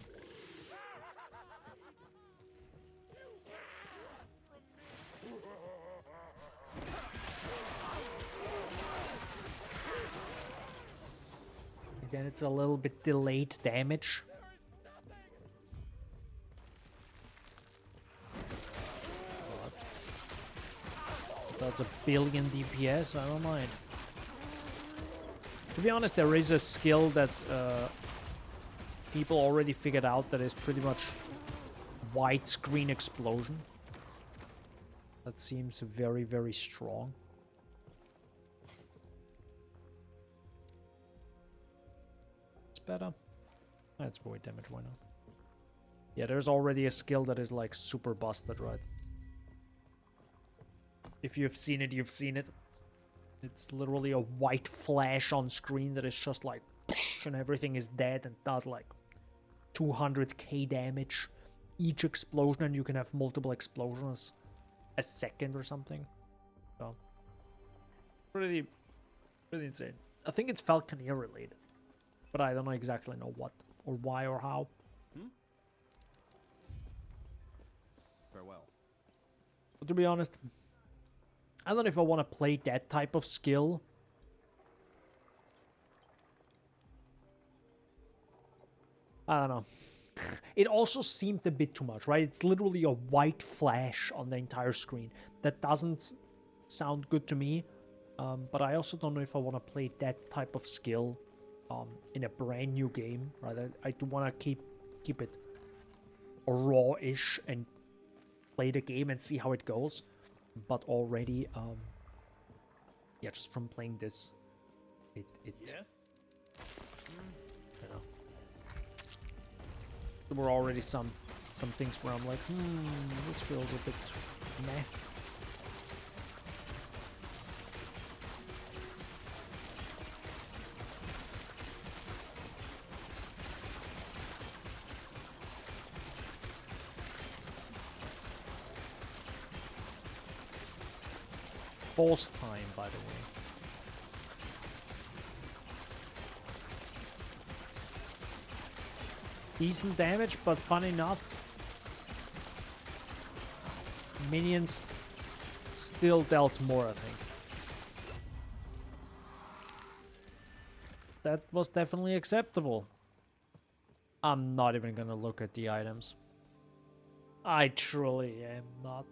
Again, it's a little bit delayed damage. That's a billion DPS, I don't mind. To be honest, there is a skill that people already figured out that is pretty much widescreen explosion. That seems very, very strong. It's better. That's void damage, why not? Yeah, there's already a skill that is like super busted, right? If you've seen it, you've seen it. It's literally a white flash on screen that is just like, and everything is dead and does like 200k damage each explosion, and you can have multiple explosions a second or something. So, pretty insane. I think it's Falconeer related, but I don't know exactly know what or why or how. Farewell. But to be honest, I don't know if I want to play that type of skill. I don't know. It also seemed a bit too much, right? It's literally a white flash on the entire screen. That doesn't sound good to me. But I also don't know if I want to play that type of skill in a brand new game, right? I do want to keep it raw-ish and play the game and see how it goes. But already, yeah, just from playing this, it Yes. you know, there were already some some things where I'm like, this feels a bit meh. Boss time, by the way. Decent damage, but fun enough. Minions still dealt more, I think. That was definitely acceptable. I'm not even gonna look at the items. I truly am not.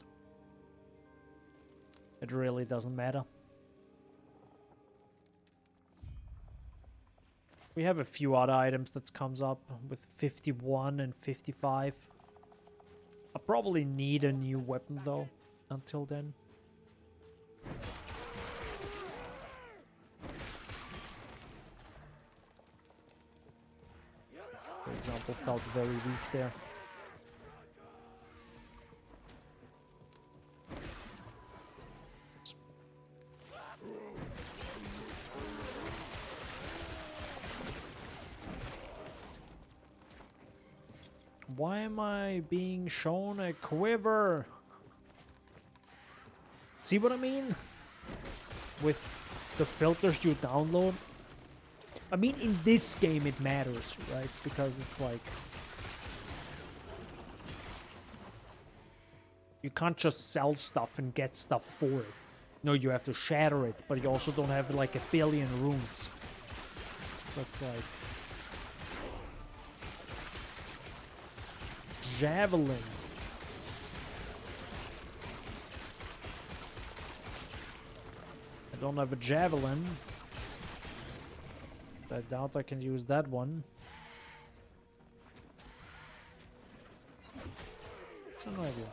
It really doesn't matter. We have a few other items that comes up with 51 and 55. I probably need a new weapon though until then. For example, felt very weak there. Why am I being shown a quiver? See what I mean? With the filters you download. I mean, in this game it matters, right? Because it's like... you can't just sell stuff and get stuff for it. No, you have to shatter it, but you also don't have like a billion runes. So it's like... Javelin. I don't have a javelin. I doubt I can use that one. No idea.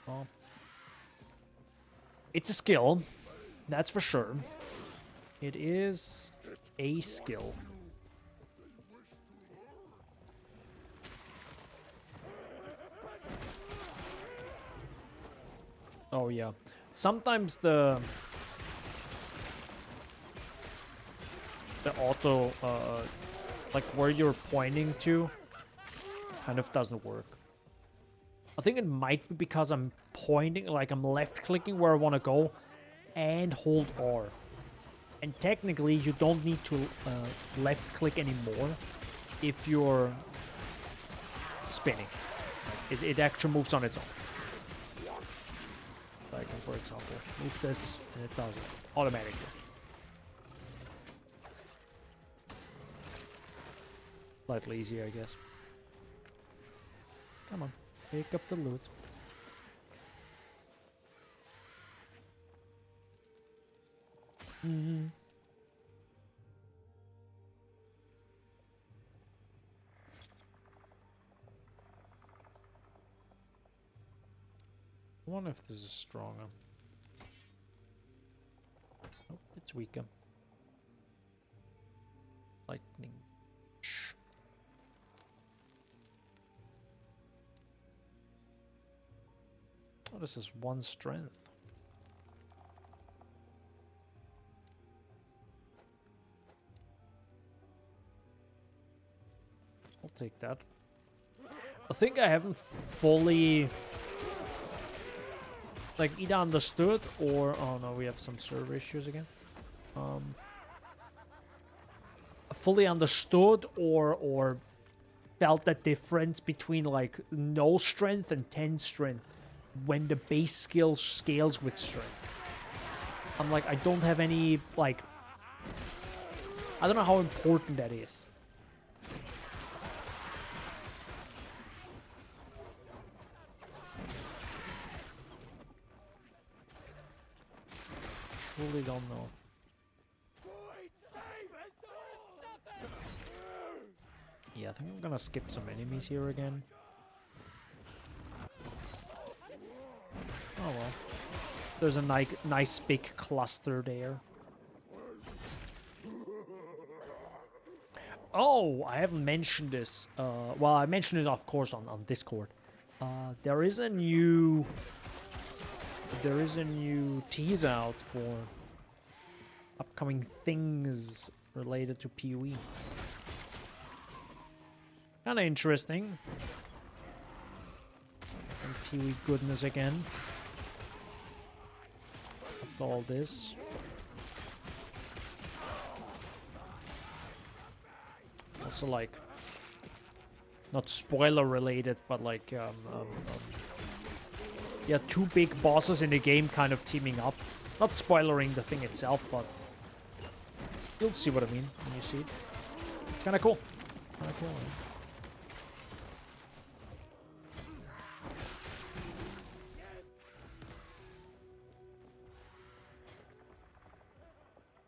Oh. It's a skill, that's for sure. It is a skill. Oh yeah. Sometimes the auto like where you're pointing to kind of doesn't work. I think it might be because I'm pointing, like I'm left clicking where I want to go and hold R. And technically, you don't need to left click anymore if you're spinning. It actually moves on its own. So I can, for example, move this and it does it automatically. Slightly easier, I guess. Come on, pick up the loot. Mm-hmm. I wonder if this is stronger. Oh, it's weaker. Lightning. Oh, this is 1 strength. I'll take that. I think I haven't fully like either understood or oh no, we have some server issues again. Fully understood or felt the difference between like no strength and 10 strength when the base skill scales with strength. I'm like, I don't have any like, I don't know how important that is. Truly don't know. Yeah, I think I'm gonna skip some enemies here again. Oh well. There's a nice big cluster there. Oh, I haven't mentioned this. Well, I mentioned it, of course, on Discord. There is a new tease out for upcoming things related to PoE. Kind of interesting. And PoE goodness again. After all this. Also, like, not spoiler related, but like, yeah, two big bosses in the game kind of teaming up. Not spoilering the thing itself, but you'll see what I mean when you see it. Kind of cool. Kind of cool. Man.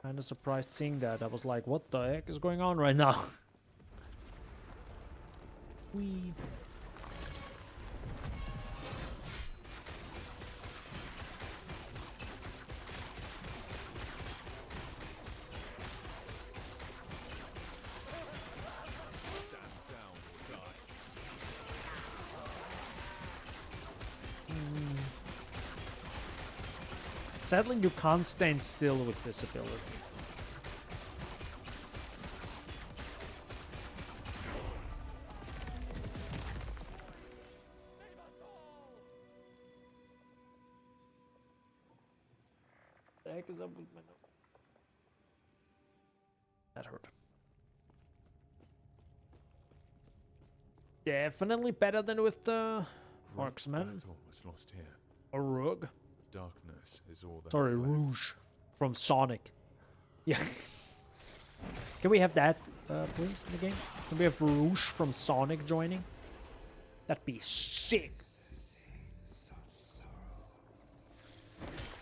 Kind of surprised seeing that. I was like, what the heck is going on right now? We. Sadly, you can't stand still with this ability. What the heck is up with my nose? That hurt. Definitely better than with the Marksman. Lost here. Or Rogue. Darkness is all that. Sorry, Rouge from Sonic. Yeah. Can we have that, please, in the game? Can we have Rouge from Sonic joining? That'd be sick.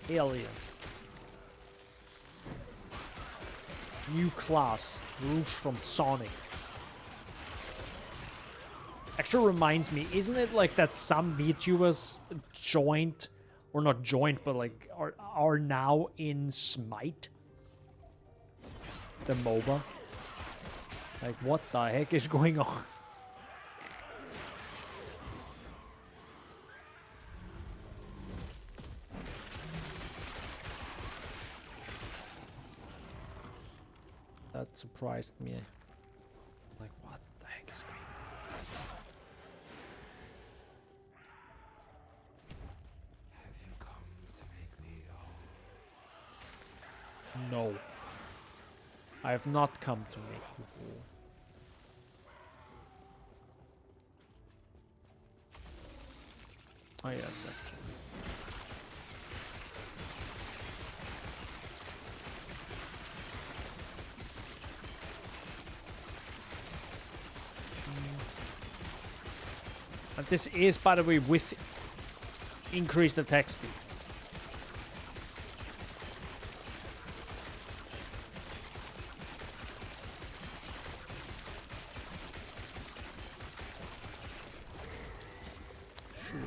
Hell yeah. New class, Rouge from Sonic. Actually reminds me, isn't it like that some VTubers joined, or not joined, but like are now in Smite? The MOBA? Like, what the heck is going on? That surprised me. Like, what the heck is going on? Have you come to make me whole? No. I have not come to make you whole. Oh yeah, actually. And this is, by the way, with increased attack speed. Sure.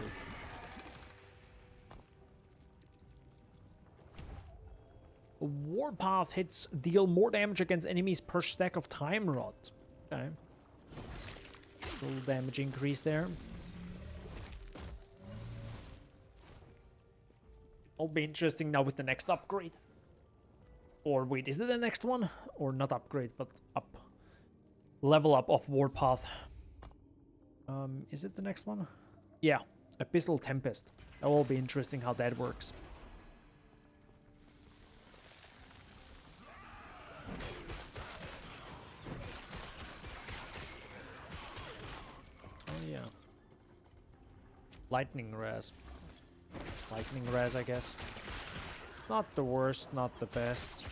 Warpath hits deal more damage against enemies per stack of Time Rod. Okay. Little damage increase there. Will be interesting now with the next upgrade. Or wait, is it the next one? Or not upgrade, but up. Level up of Warpath. Is it the next one? Yeah, Abyssal Tempest. That will be interesting how that works. Oh yeah. Lightning Res. Lightning Res, I guess. Not the worst, not the best.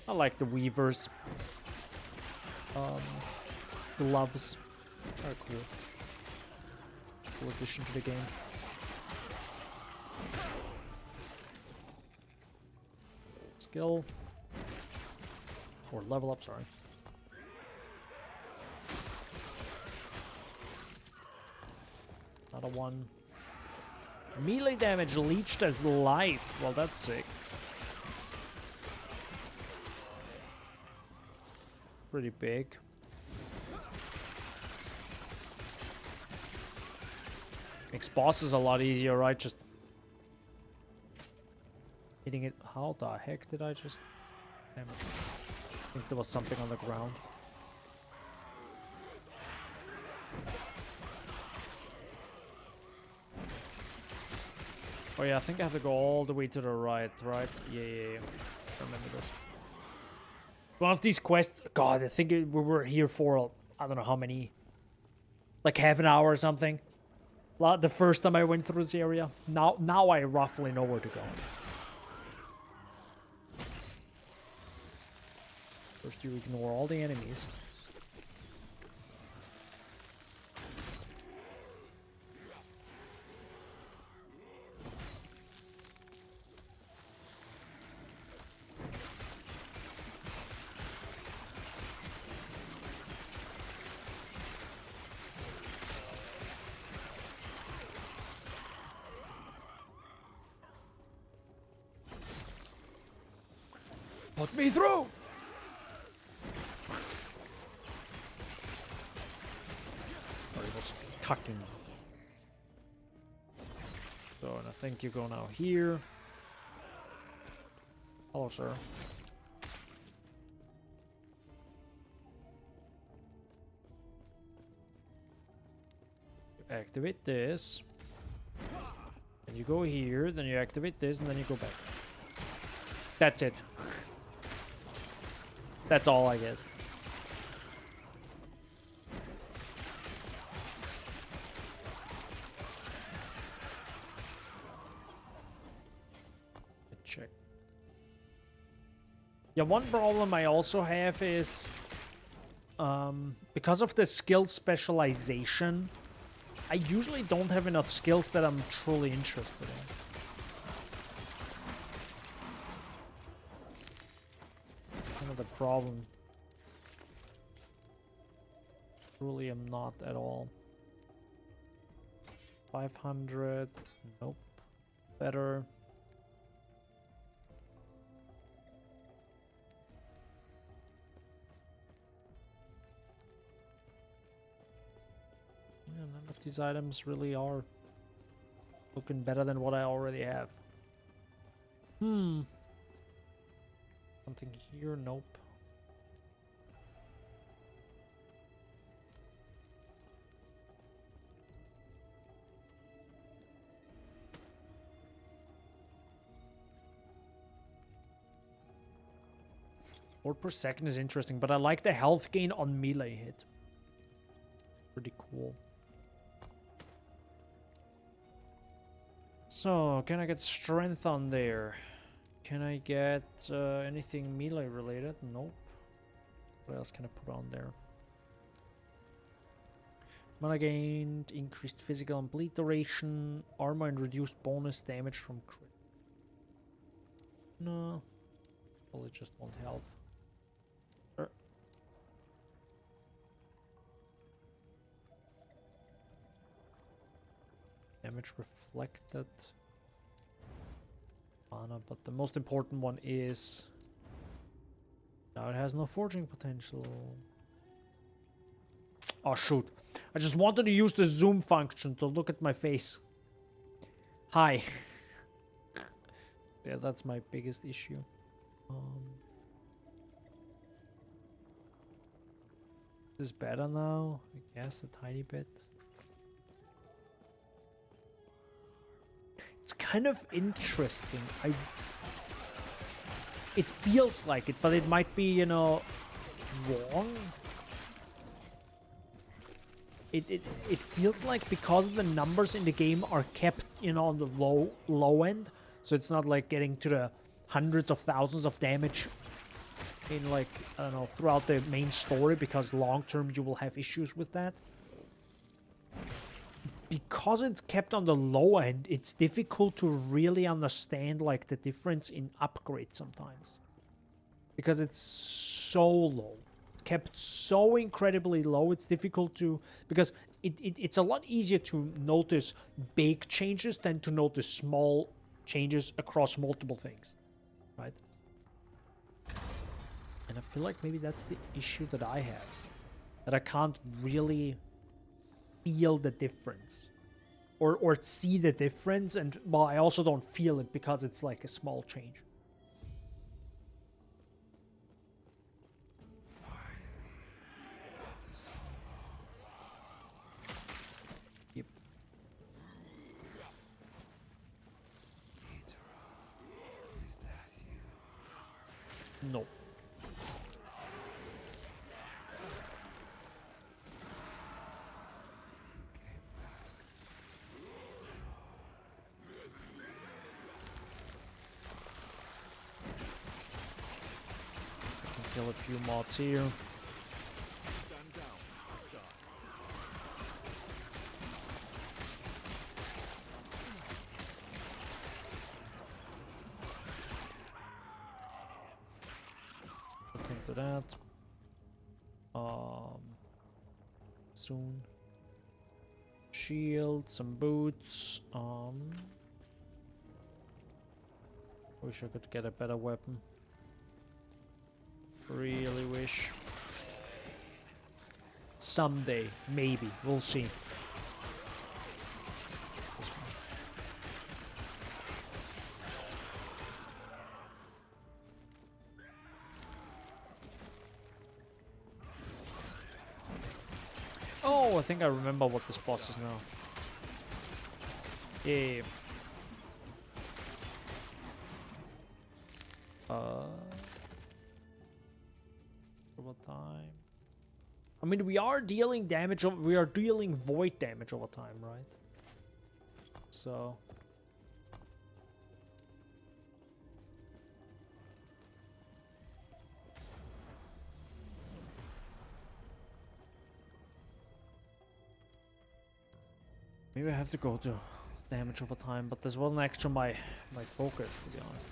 I like the Weaver's gloves. Are cool. Cool addition to the game. Skill. Or level up, sorry. Another one. Melee damage leached as life. Well, that's sick. pretty big. Makes bosses a lot easier, right? Just hitting it. How the heck did I just... Damn it. I think there was something on the ground. Oh yeah, I think I have to go all the way to the right? Yeah. Remember this. One of these quests... God, I think we were here for... I don't know how many... Like half an hour or something. The first time I went through this area. Now I roughly know where to go. First you ignore all the enemies. Put me through! Sorry, it was tucking. So, and I think you go now here. Hello, sir. You activate this. And you go here, then you activate this, and then you go back. That's it. That's all, I guess. Check. Yeah, one problem I also have is because of the skill specialization, I usually don't have enough skills that I'm truly interested in. The problem. Truly am not at all. 500. Nope. Better. Yeah, none of these items really are looking better than what I already have. Something here? Nope. Word per second is interesting, but I like the health gain on melee hit. Pretty cool. So, can I get strength on there? Can I get anything melee related? Nope. What else can I put on there? Mana gained, increased physical and bleed duration, armor and reduced bonus damage from crit. No. Probably just want health. Sure. Damage reflected. Mana, but the most important one is now it has no forging potential. Oh shoot, I just wanted to use the zoom function to look at my face. Hi. Yeah, that's my biggest issue. Is this better now? I guess a tiny bit. It's kind of interesting. It feels like it, but it might be, you know, wrong. It feels like because the numbers in the game are kept, you know, on the low end, so it's not like getting to the hundreds of thousands of damage in, like, I don't know, throughout the main story, because long term you will have issues with that. Because it's kept on the low end, it's difficult to really understand, like, the difference in upgrade sometimes. Because it's so low. It's kept so incredibly low, it's difficult to... Because it's a lot easier to notice big changes than to notice small changes across multiple things. Right? And I feel like maybe that's the issue that I have. That I can't really feel the difference. Or see the difference, and well, I also don't feel it because it's like a small change. Yep. Is that you? No. Kill a few mobs here. Stand down. Die. Look into that. Soon. Shield, some boots. Wish I could get a better weapon. Really wish. Someday, maybe. We'll see. Oh, I think I remember what this boss is now. Yeah. Over time. I mean, we are dealing damage. We are dealing void damage over time, right? So. Maybe I have to go to damage over time, but this wasn't actually my focus, to be honest.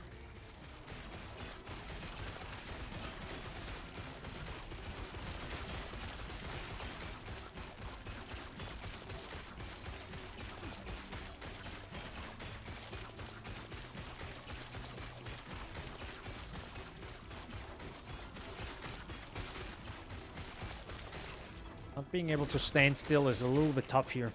Not being able to stand still is a little bit tough here.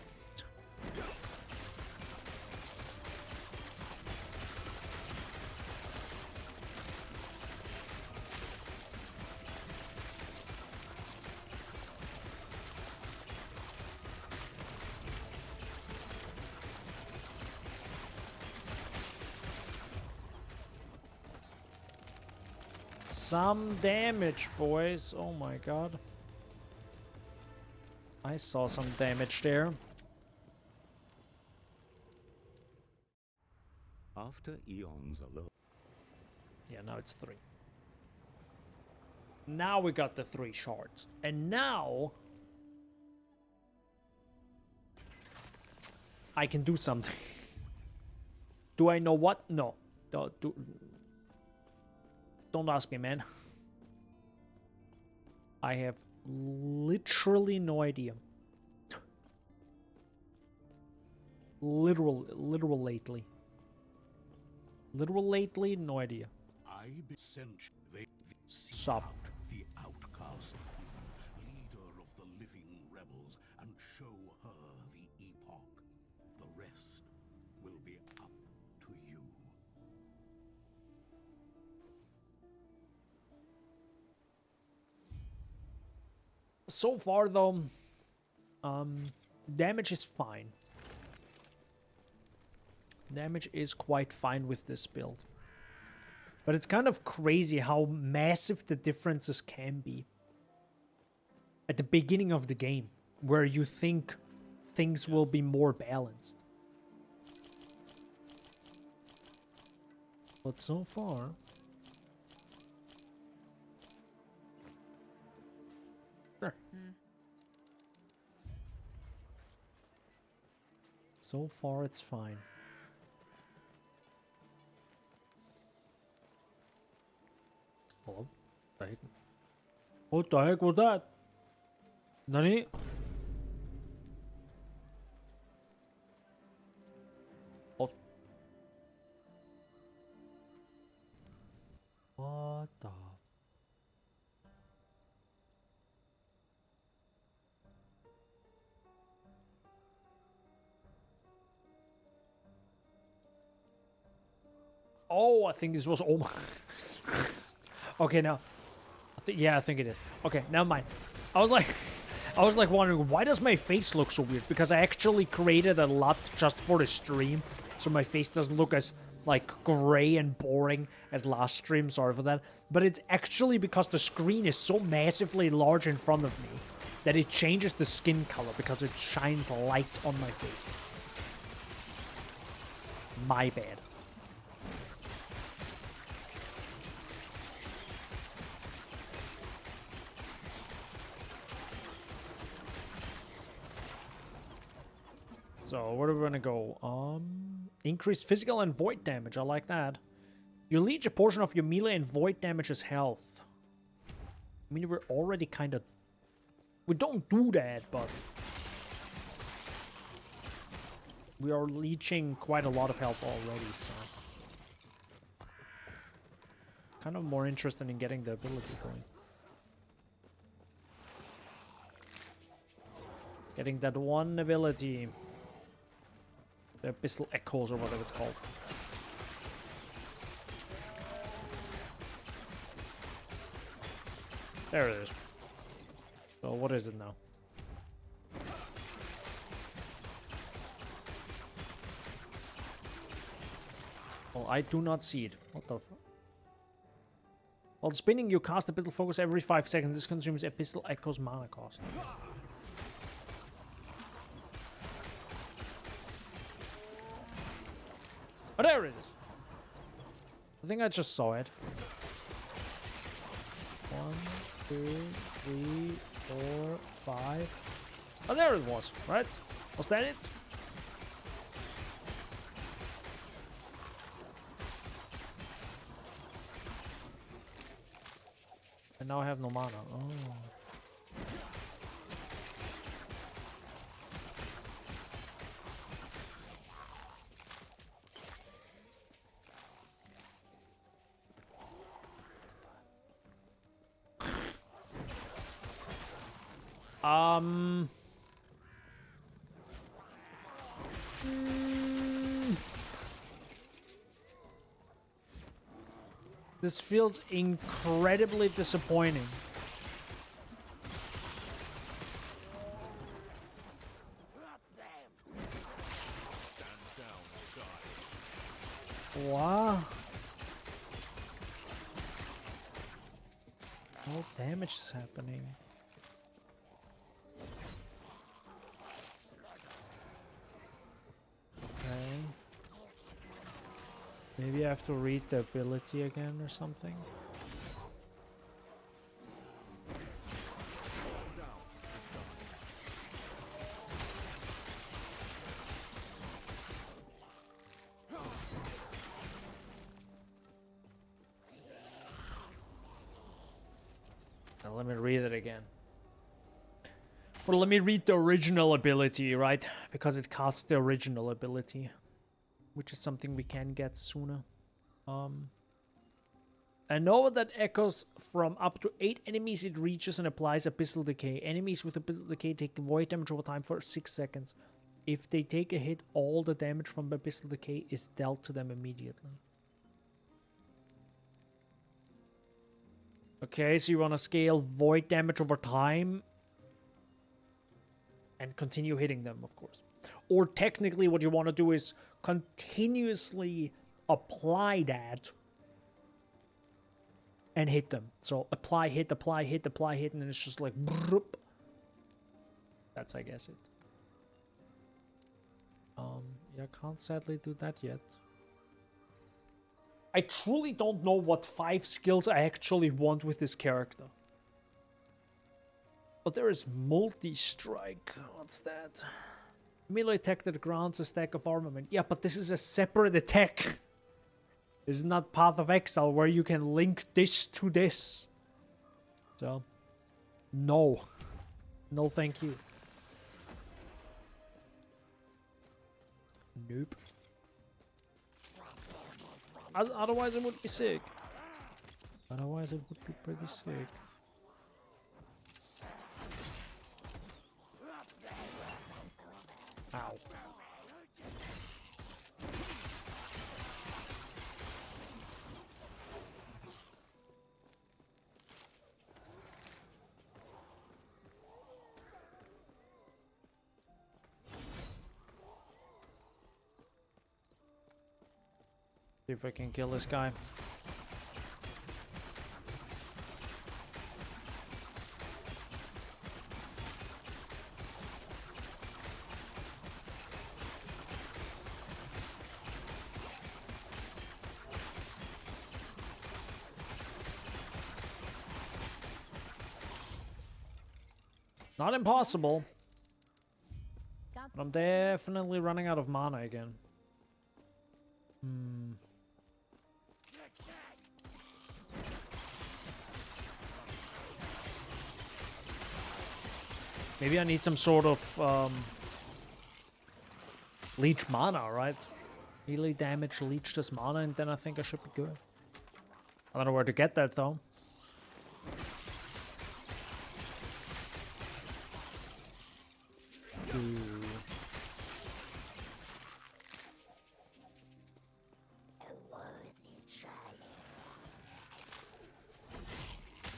Some damage, boys. Oh my god. I saw some damage there. After eons alone. Yeah, now it's 3. Now we got the 3 shards. And now I can do something. Do I know what? No. Don't ask me, man. I have literally no idea. Literal lately. Literal lately, no idea. I sent Sup. the outcast, leader of the living rebels, and show her the Epoch. The rest will be up to you. So far, though, damage is fine. Damage is quite fine with this build. But it's kind of crazy how massive the differences can be at the beginning of the game, where you think things will be more balanced. But so far... Sure. So far, it's fine. Hello? What the heck was that? Nani? Oh. What the... Oh, I think this was... Oh my... Okay, now... I think it is. Okay, never mind. I was like wondering, why does my face look so weird? Because I actually created a lot just for the stream. So my face doesn't look as, like, gray and boring as last stream. Sorry for that. But it's actually because the screen is so massively large in front of me that it changes the skin color because it shines light on my face. My bad. So, where are we gonna go? Increase physical and void damage. I like that. You leech a portion of your melee and void damage as health. I mean, we're already kind of... We don't do that, but... We are leeching quite a lot of health already, so... Kind of more interested in getting the ability going. Getting that one ability. The Abyssal Echoes or whatever it's called. There it is. So what is it now? Well, I do not see it. What the fuck? While spinning, you cast Abyssal Focus every 5 seconds. This consumes Abyssal Echoes mana cost. Oh, there it is. I think I just saw it. 1, 2, 3, 4, 5. Oh, there it was, right? Was that it? And now I have no mana. Oh. This feels incredibly disappointing. Stand down or die. Wow. No damage is happening. Okay. Maybe I have to read the ability again or something. Now let me read it again. Well, let me read the original ability, right? Because it casts the original ability. Which is something we can get sooner. A nova that echoes from up to 8 enemies it reaches and applies Abyssal Decay. Enemies with Abyssal Decay take void damage over time for 6 seconds. If they take a hit, all the damage from Abyssal Decay is dealt to them immediately. Okay, so you want to scale void damage over time. And continue hitting them, of course. Or technically what you want to do is continuously apply that and hit them. So apply, hit, apply, hit, apply, hit, and then it's just like broop. That's, I guess, it. Yeah, I can't sadly do that yet. I truly don't know what 5 skills I actually want with this character. But there is multi-strike. What's that? Melee attack that grants a stack of armament. Yeah, but this is a separate attack. This is not Path of Exile where you can link this to this. So, no. No thank you. Nope. Otherwise it would be sick. Otherwise it would be pretty sick. Ow. See if I can kill this guy. Not impossible. But I'm definitely running out of mana again. Maybe I need some sort of leech mana, right? Melee damage, leech this mana, and then I think I should be good. I don't know where to get that though.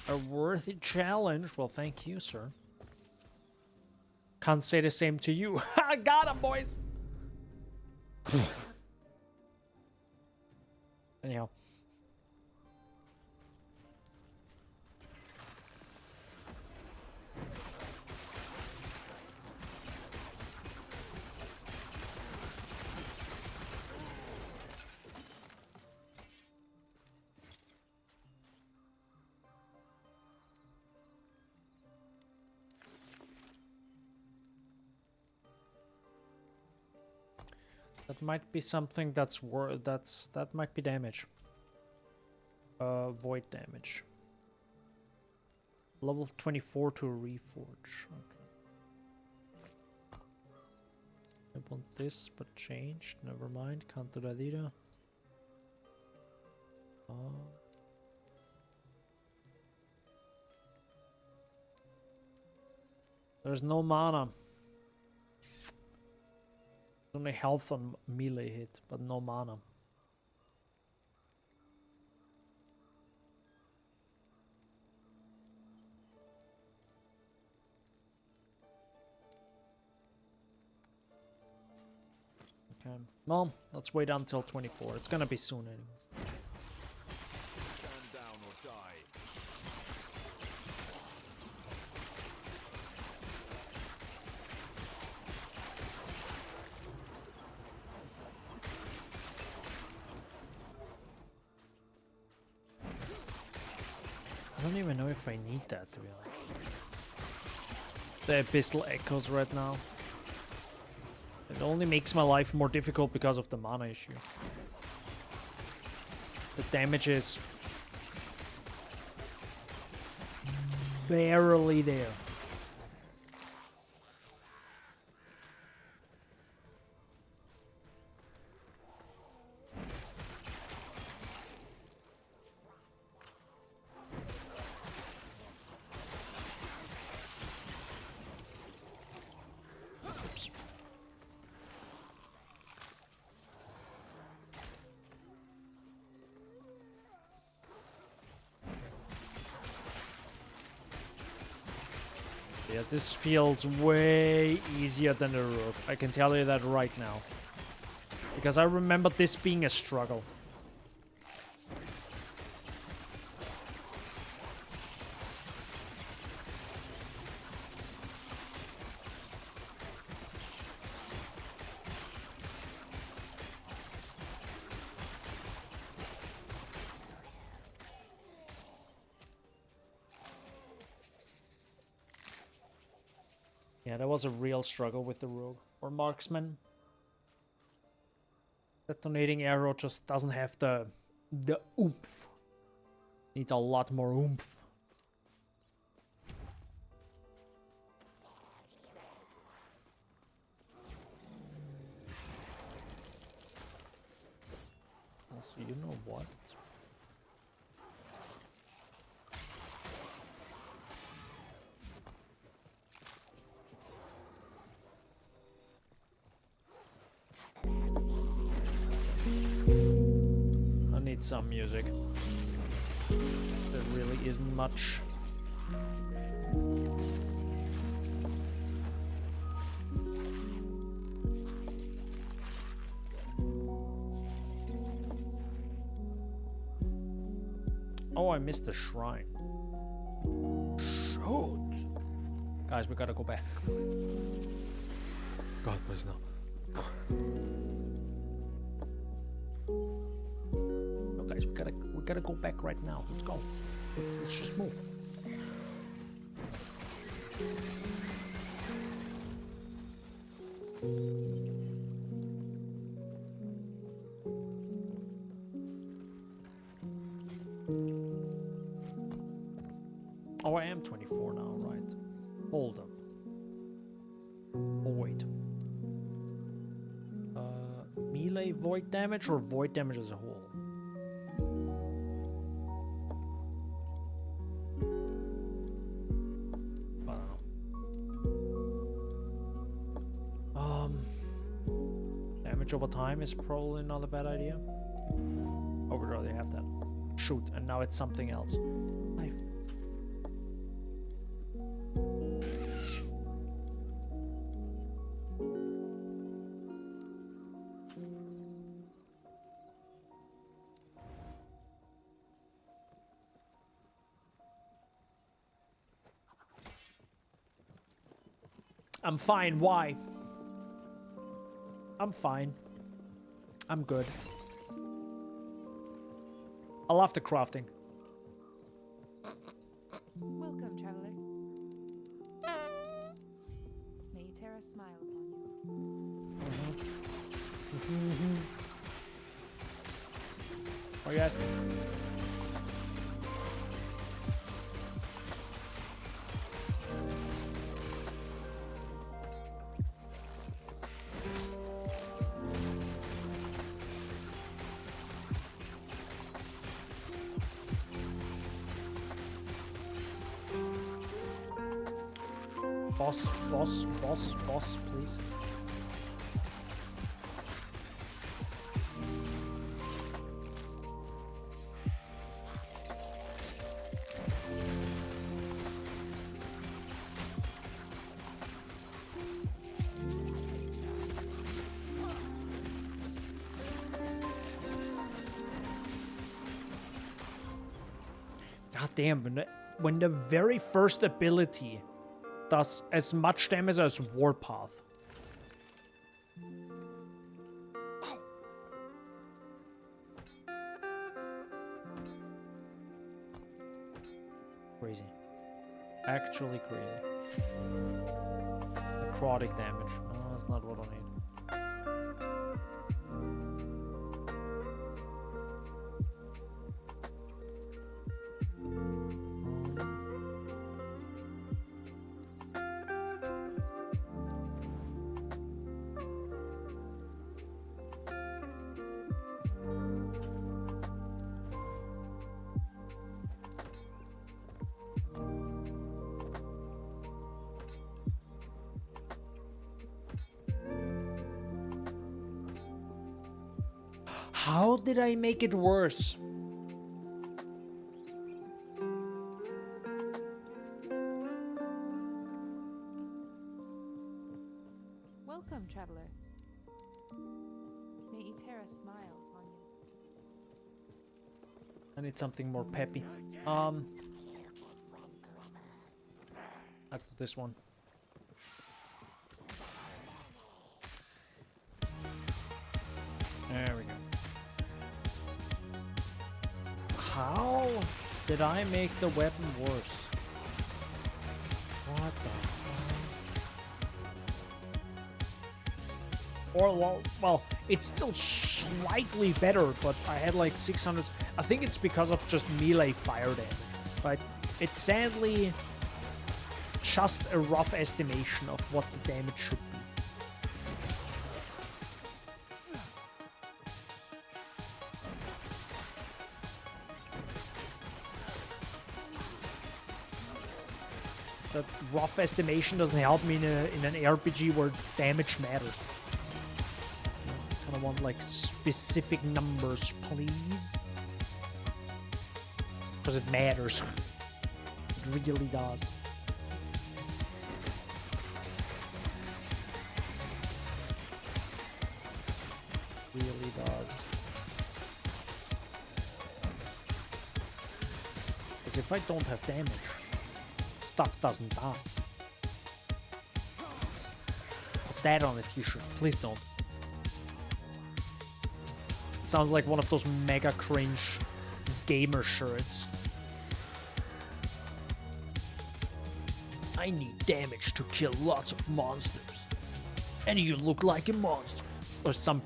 A worthy challenge? Well, thank you, sir. Can't say the same to you. I got him, boys! Anyhow. That might be something that might be damage. Void damage. Level 24 to reforge. Okay. I want this, but changed. Never mind. Can't do that either. There's no mana. Only health on melee hit, but no mana. Okay. Well, let's wait until 24. It's gonna be soon anyway. Stand down or die. I don't even know if I need that, to be honest. The Abyssal Echoes right now. It only makes my life more difficult because of the mana issue. The damage is barely there. Yeah, this feels way easier than the Rook. I can tell you that right now. Because I remember this being a struggle. Yeah, that was a real struggle with the Rogue or Marksman. Detonating arrow just doesn't have the oomph. Needs a lot more oomph. Also, you know what? I need some music. There really isn't much. Oh, I missed the shrine. Shoot! Guys, we gotta go back. God, please no. No, guys, we gotta go back right now. Let's go. Let's just move. Oh, I am 24 now, right? Hold up. Oh, wait. Melee void damage or void damage as a whole? I don't know. Damage over time is probably not a bad idea. Oh, we'd rather have that. Shoot, and now it's something else. I'm fine. Why? I'm fine. I'm good. I love the crafting. Welcome, traveler. May Terra smile upon you. Oh, yeah. Boss, please. God damn, when the very first ability does as much damage as Warpath. Crazy. Actually crazy. Necrotic damage. No, that's not what I need. How did I make it worse? Welcome, traveler. May Terra smile upon you. I need something more peppy. That's this one. There we go. How did I make the weapon worse? What the fuck? Or, well, it's still slightly better, but I had like 600. I think it's because of just melee fire damage. But it's sadly just a rough estimation of what the damage should be. That rough estimation doesn't help me in an RPG where damage matters. I kind of want like specific numbers, please. Because it matters. It really does. Really does. if I don't have damage, stuff doesn't die. Put that on a t-shirt. Please don't. It sounds like one of those mega cringe gamer shirts. I need damage to kill lots of monsters. And you look like a monster. Or some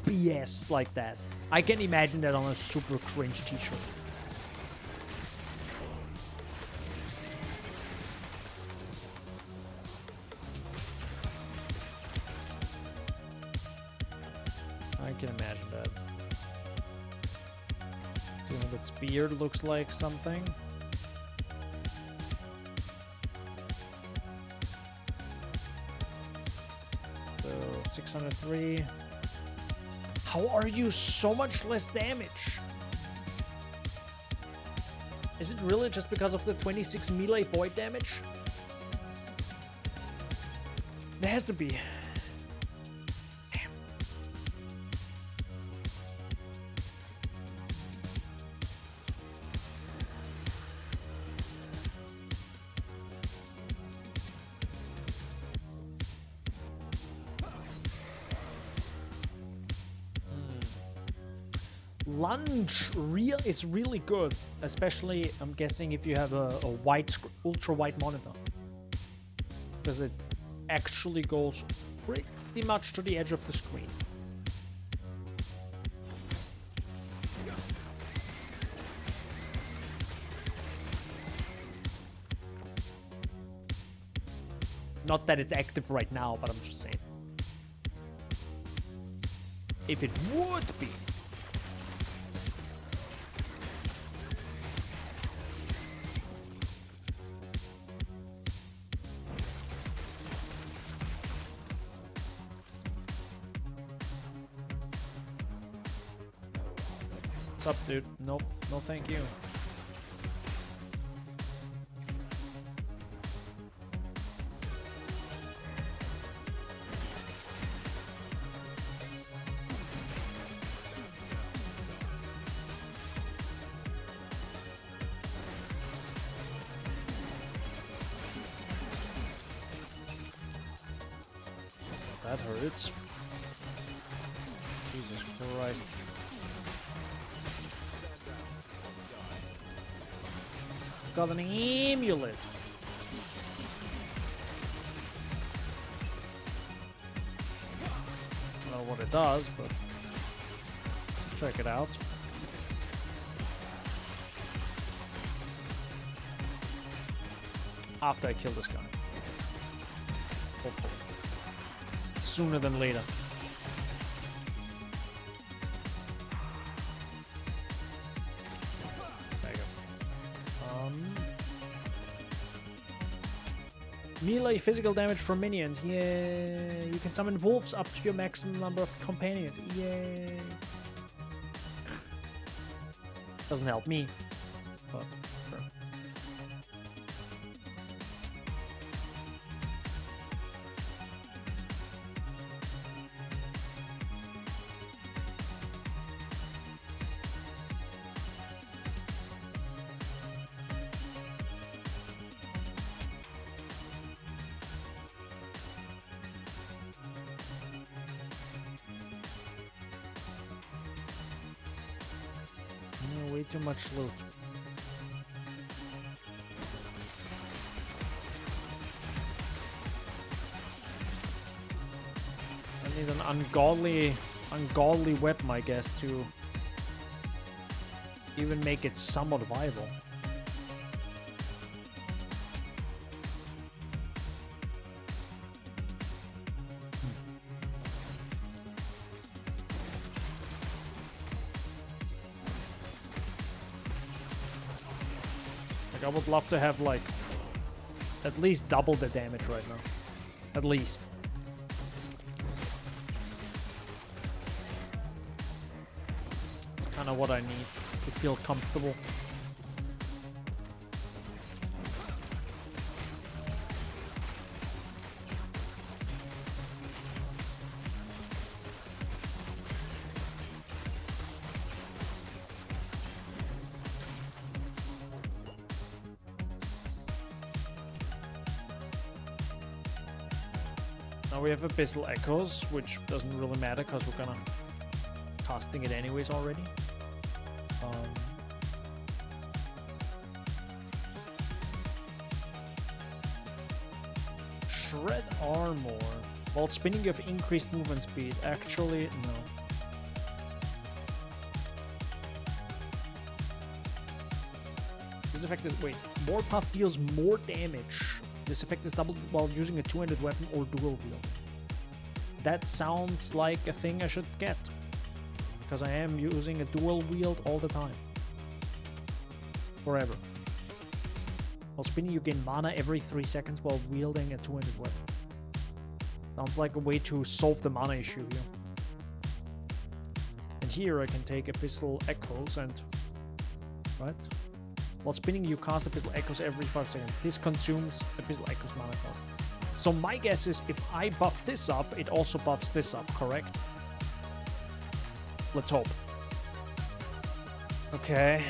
BS like that. I can imagine that on a super cringe t-shirt. I can imagine that. 200 spear looks like something. So 603. How are you so much less damage? Is it really just because of the 26 melee void damage? There has to be. Damn. Lunge is really good, especially I'm guessing if you have a ultra wide monitor, because it actually goes pretty much to the edge of the screen. Not that it's active right now, but I'm just saying. If it would be. What's up, dude? Nope. No thank you. That hurts. Jesus Christ. Got an amulet. I don't know what it does, but check it out. After I kill this guy. Hopefully. Sooner than later. Melee physical damage from minions. Yay. You can summon wolves up to your maximum number of companions. Yay. Doesn't help me, but sure. Way too much loot. I need an ungodly weapon, I guess, to even make it somewhat viable. I would love to have, like, at least double the damage right now. At least. It's kind of what I need to feel comfortable. Now we have Abyssal Echoes, which doesn't really matter because we're gonna casting it anyways already. Shred Armor. While spinning you have increased movement speed. Actually, no. This effect is, wait, Warpath deals more damage. This effect is doubled while using a two-handed weapon or dual wield. That sounds like a thing I should get, because I am using a dual wield all the time. Forever. While spinning you gain mana every 3 seconds while wielding a two-handed weapon. Sounds like a way to solve the mana issue here. And here I can take Abyssal Echoes and... Right? While spinning, you cast Abyssal Echoes every 5 seconds. This consumes Abyssal Echoes mana cost. So my guess is if I buff this up, it also buffs this up, correct? Let's hope. Okay.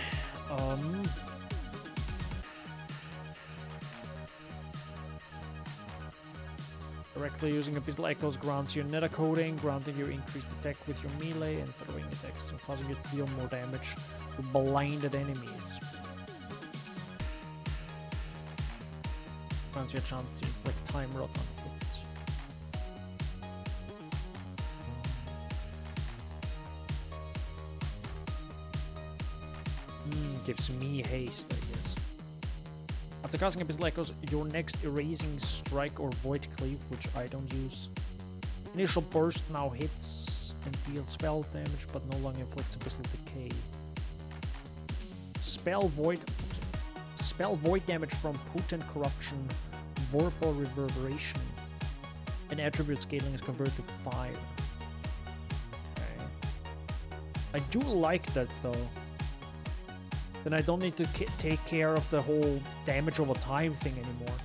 Directly using Abyssal Echoes grants you Nether Coating, granting you increased attack with your melee and throwing attacks, and causing you to deal more damage to blinded enemies. Grants you a chance to inflict time rot on hits. Gives me haste, I guess. After casting Abyssal Echoes, your next Erasing Strike or Void Cleave, which I don't use. Initial Burst now hits and deals spell damage, but no longer inflicts Abyssal Decay. Spell Void damage from Potent Corruption, Vorpal Reverberation, and attribute scaling is converted to fire. Okay. I do like that though. Then I don't need to take care of the whole damage over time thing anymore.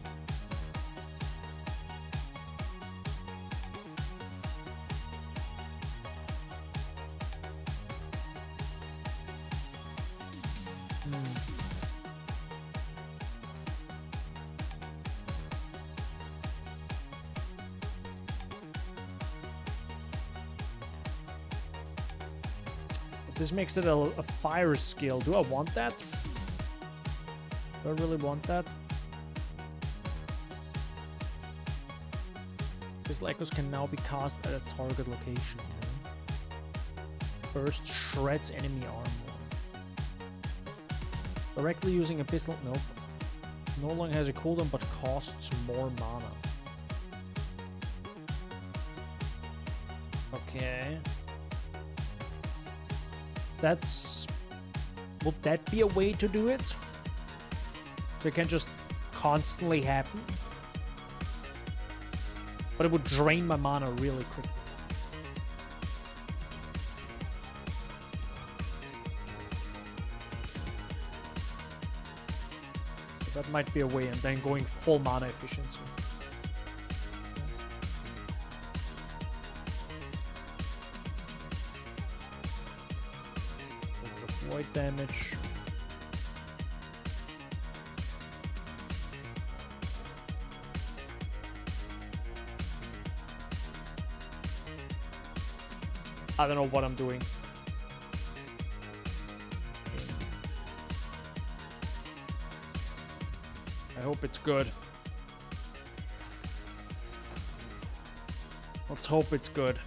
This makes it a fire skill. Do I want that? Do I really want that? Abyssal Echoes can now be cast at a target location. Burst shreds enemy armor. Directly using Abyssal... Nope. No longer has a cooldown but costs more mana. Okay. That's... Would that be a way to do it? So it can just constantly happen? But it would drain my mana really quickly. So that might be a way, and then going full mana efficiency. Void damage. I don't know what I'm doing. I hope it's good. Let's hope it's good.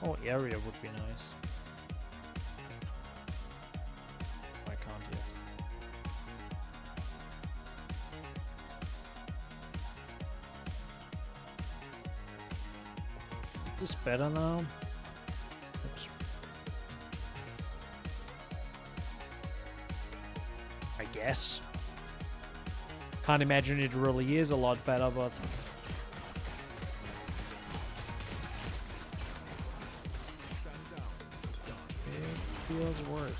Oh, area would be nice. I can't yet. This better now. Oops. I guess. Can't imagine it really is a lot better, but it feels worse.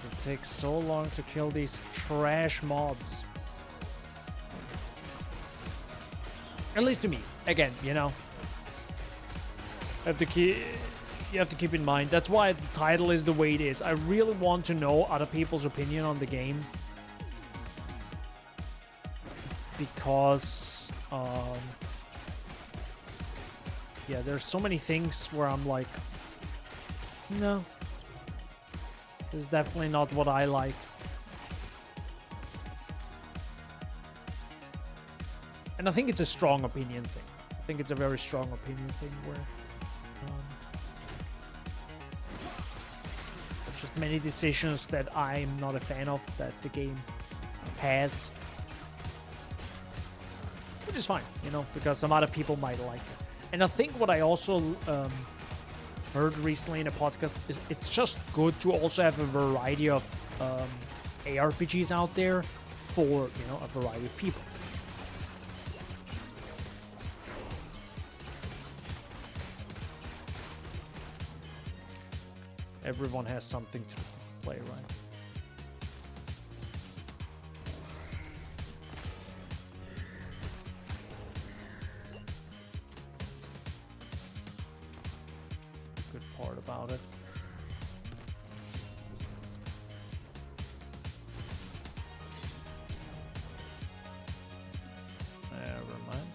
This takes so long to kill these trash mobs. At least to me. Again, you know. You have to keep in mind. That's why the title is the way it is. I really want to know other people's opinion on the game. Because, yeah, there's so many things where I'm like, no. This is definitely not what I like. And I think it's a strong opinion thing. I think it's a very strong opinion thing where there's just many decisions that I'm not a fan of that the game has. Which is fine, you know, because some other people might like it. And I think what I also heard recently in a podcast is it's just good to also have a variety of ARPGs out there for, you know, a variety of people. Everyone has something to play, right? Good part about it. Never mind.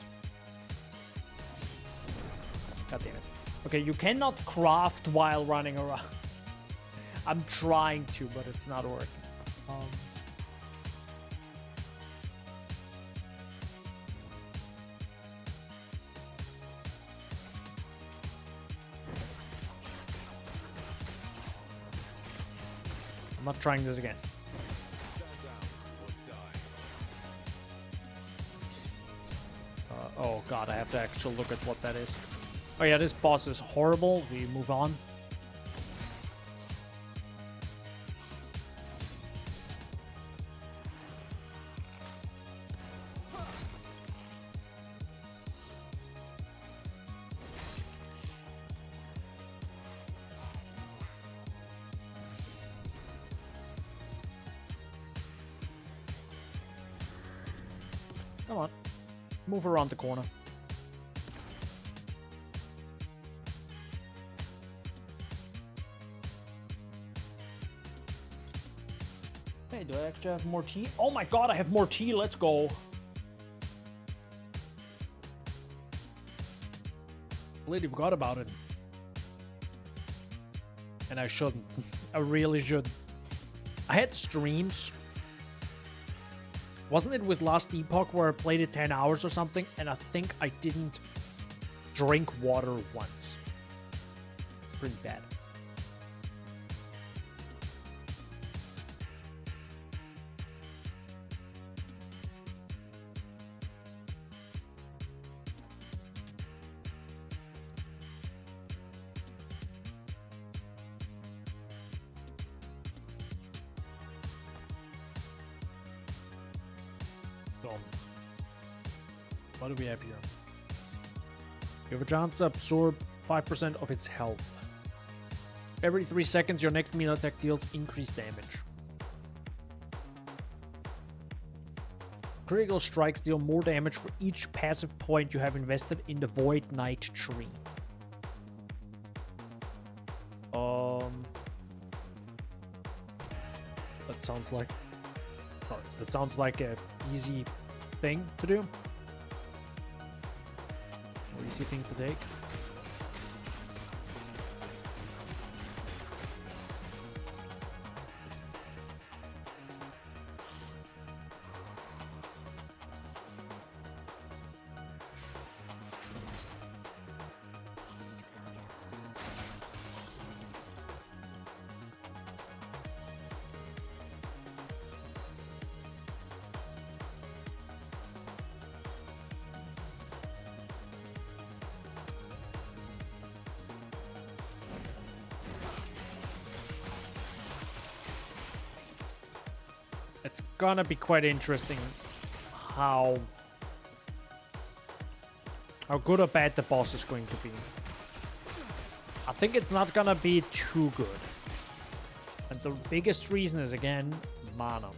God damn it. Okay, you cannot craft while running around. I'm trying to, but it's not working. I'm not trying this again. Oh god, I have to actually look at what that is. Oh yeah, this boss is horrible. We move on. Come on. Move around the corner. Hey, do I actually have more tea? Oh my god, I have more tea. Let's go. Completely forgot about it. And I shouldn't. I really should. I had streams. Wasn't it with last Epoch where I played it 10 hours or something? And I think I didn't drink water once. It's pretty bad. What do we have here? You have a chance to absorb 5% of its health. Every 3 seconds, your next melee attack deals increased damage. Critical strikes deal more damage for each passive point you have invested in the Void Knight tree. That sounds like a easy thing to do. Or easy thing to take. It's gonna be quite interesting how good or bad the boss is going to be. I think it's not gonna be too good. And the biggest reason is, again, mana.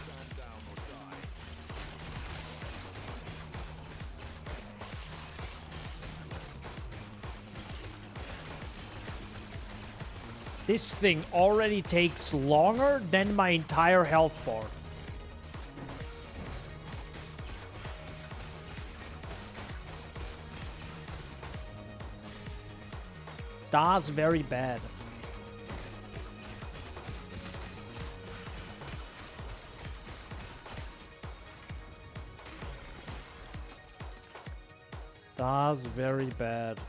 Stand down or die. This thing already takes longer than my entire health bar. That's very bad. That's very bad.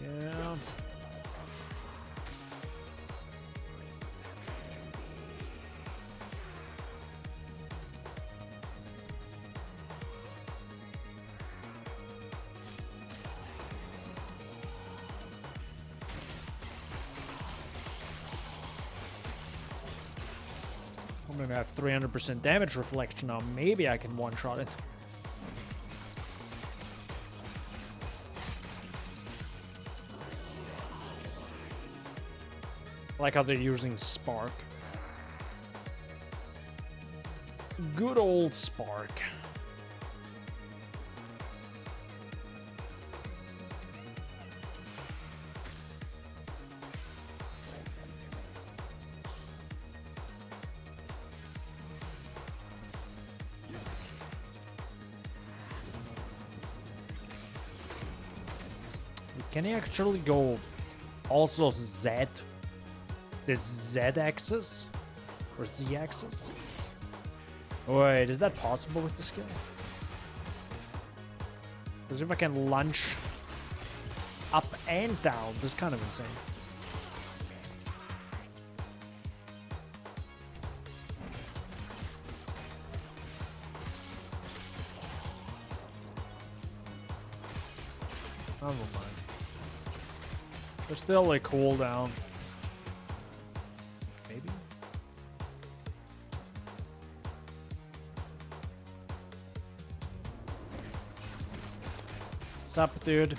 Yeah. I'm gonna have 300% damage reflection now. Maybe I can one-shot it. I like how they're using Spark. Good old Spark. Can he actually go also Z? The Z axis? Or Z axis? Wait, is that possible with the skill? Because if I can lunge up and down, this is kind of insane. Never mind. There's still a cooldown. Maybe? What's up, dude?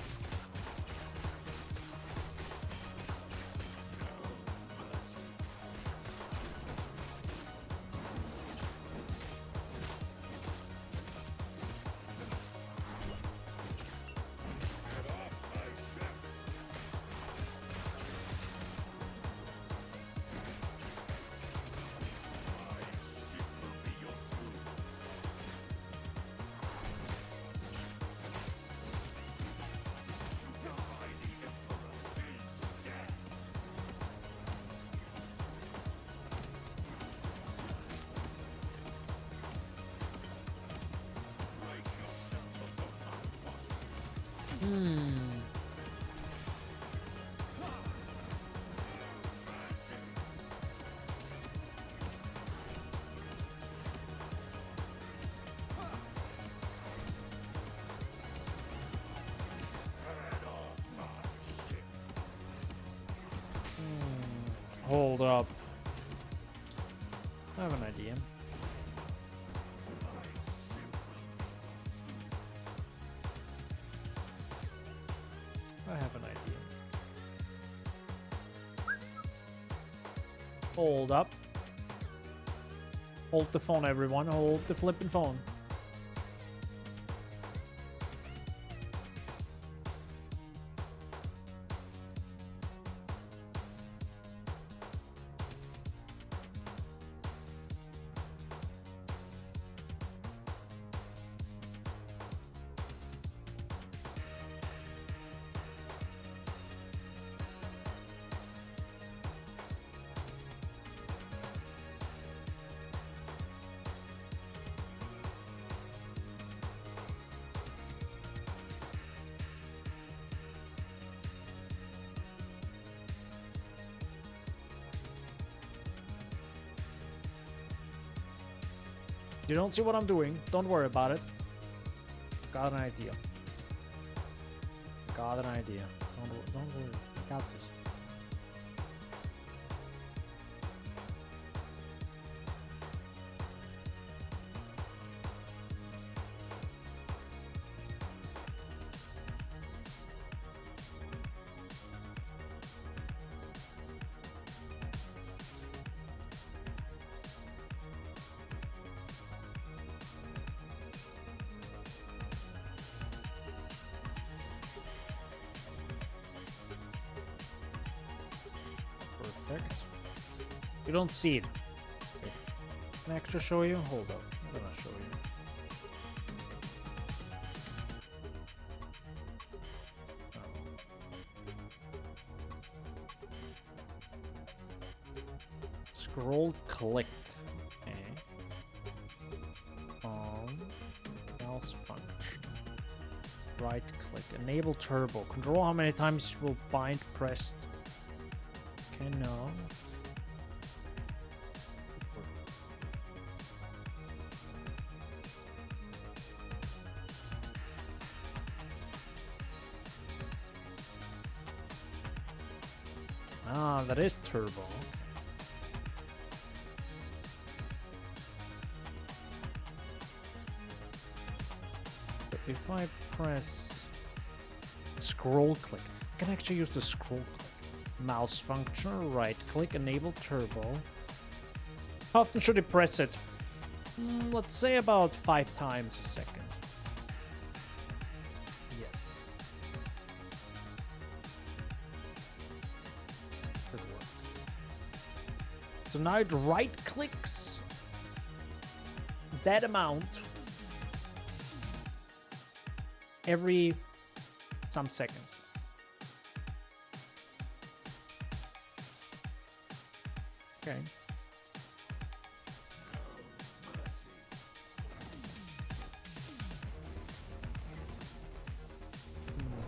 Hold up. I have an idea. I have an idea. Hold up. Hold the phone, everyone. Hold the flipping phone. You don't see what I'm doing. Don't worry about it. Got an idea. Got an idea. Don't worry. Got this. Perfect. You don't see it. Can I actually show you? Hold up. I'm gonna show you. Scroll click. Okay. Mouse function. Right click. Enable turbo. Control how many times you will bind pressed. Okay, no. Ah, that is turbo. So if I press scroll click, I can actually use the scroll click. Mouse function, right click, enable turbo. How often should I press it? Let's say about 5 times a second. Yes. Should work. So now it right clicks that amount every some seconds. Okay.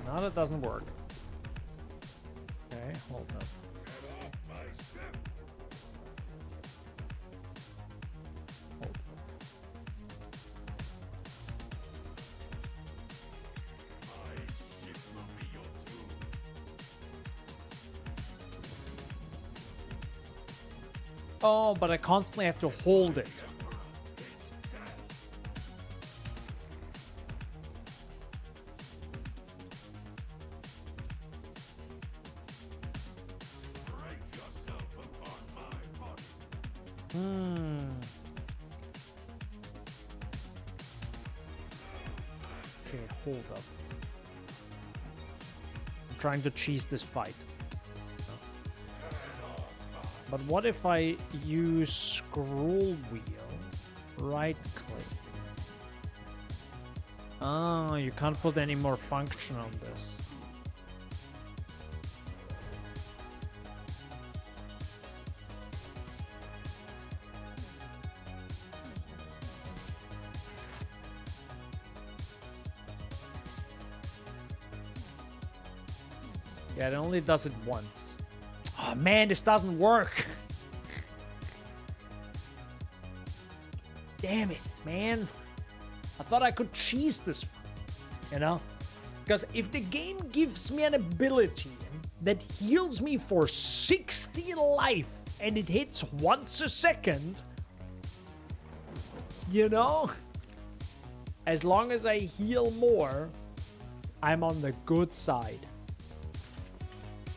Now that doesn't work. Okay, hold up. Hold up. Oh, but I constantly have to hold it. Okay, hold up. I'm trying to cheese this fight. But what if I use scroll wheel, right click? Oh, you can't put any more function on this. Yeah, it only does it once. Oh man, this doesn't work. Damn it, man. I thought I could cheese this, you know? Because if the game gives me an ability that heals me for 60 life and it hits once a second, you know? As long as I heal more, I'm on the good side.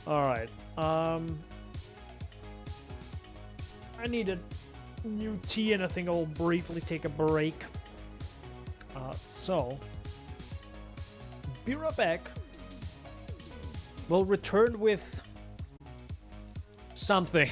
Alright, I need a new tea and I think I'll briefly take a break. So, be right back. We'll return with something.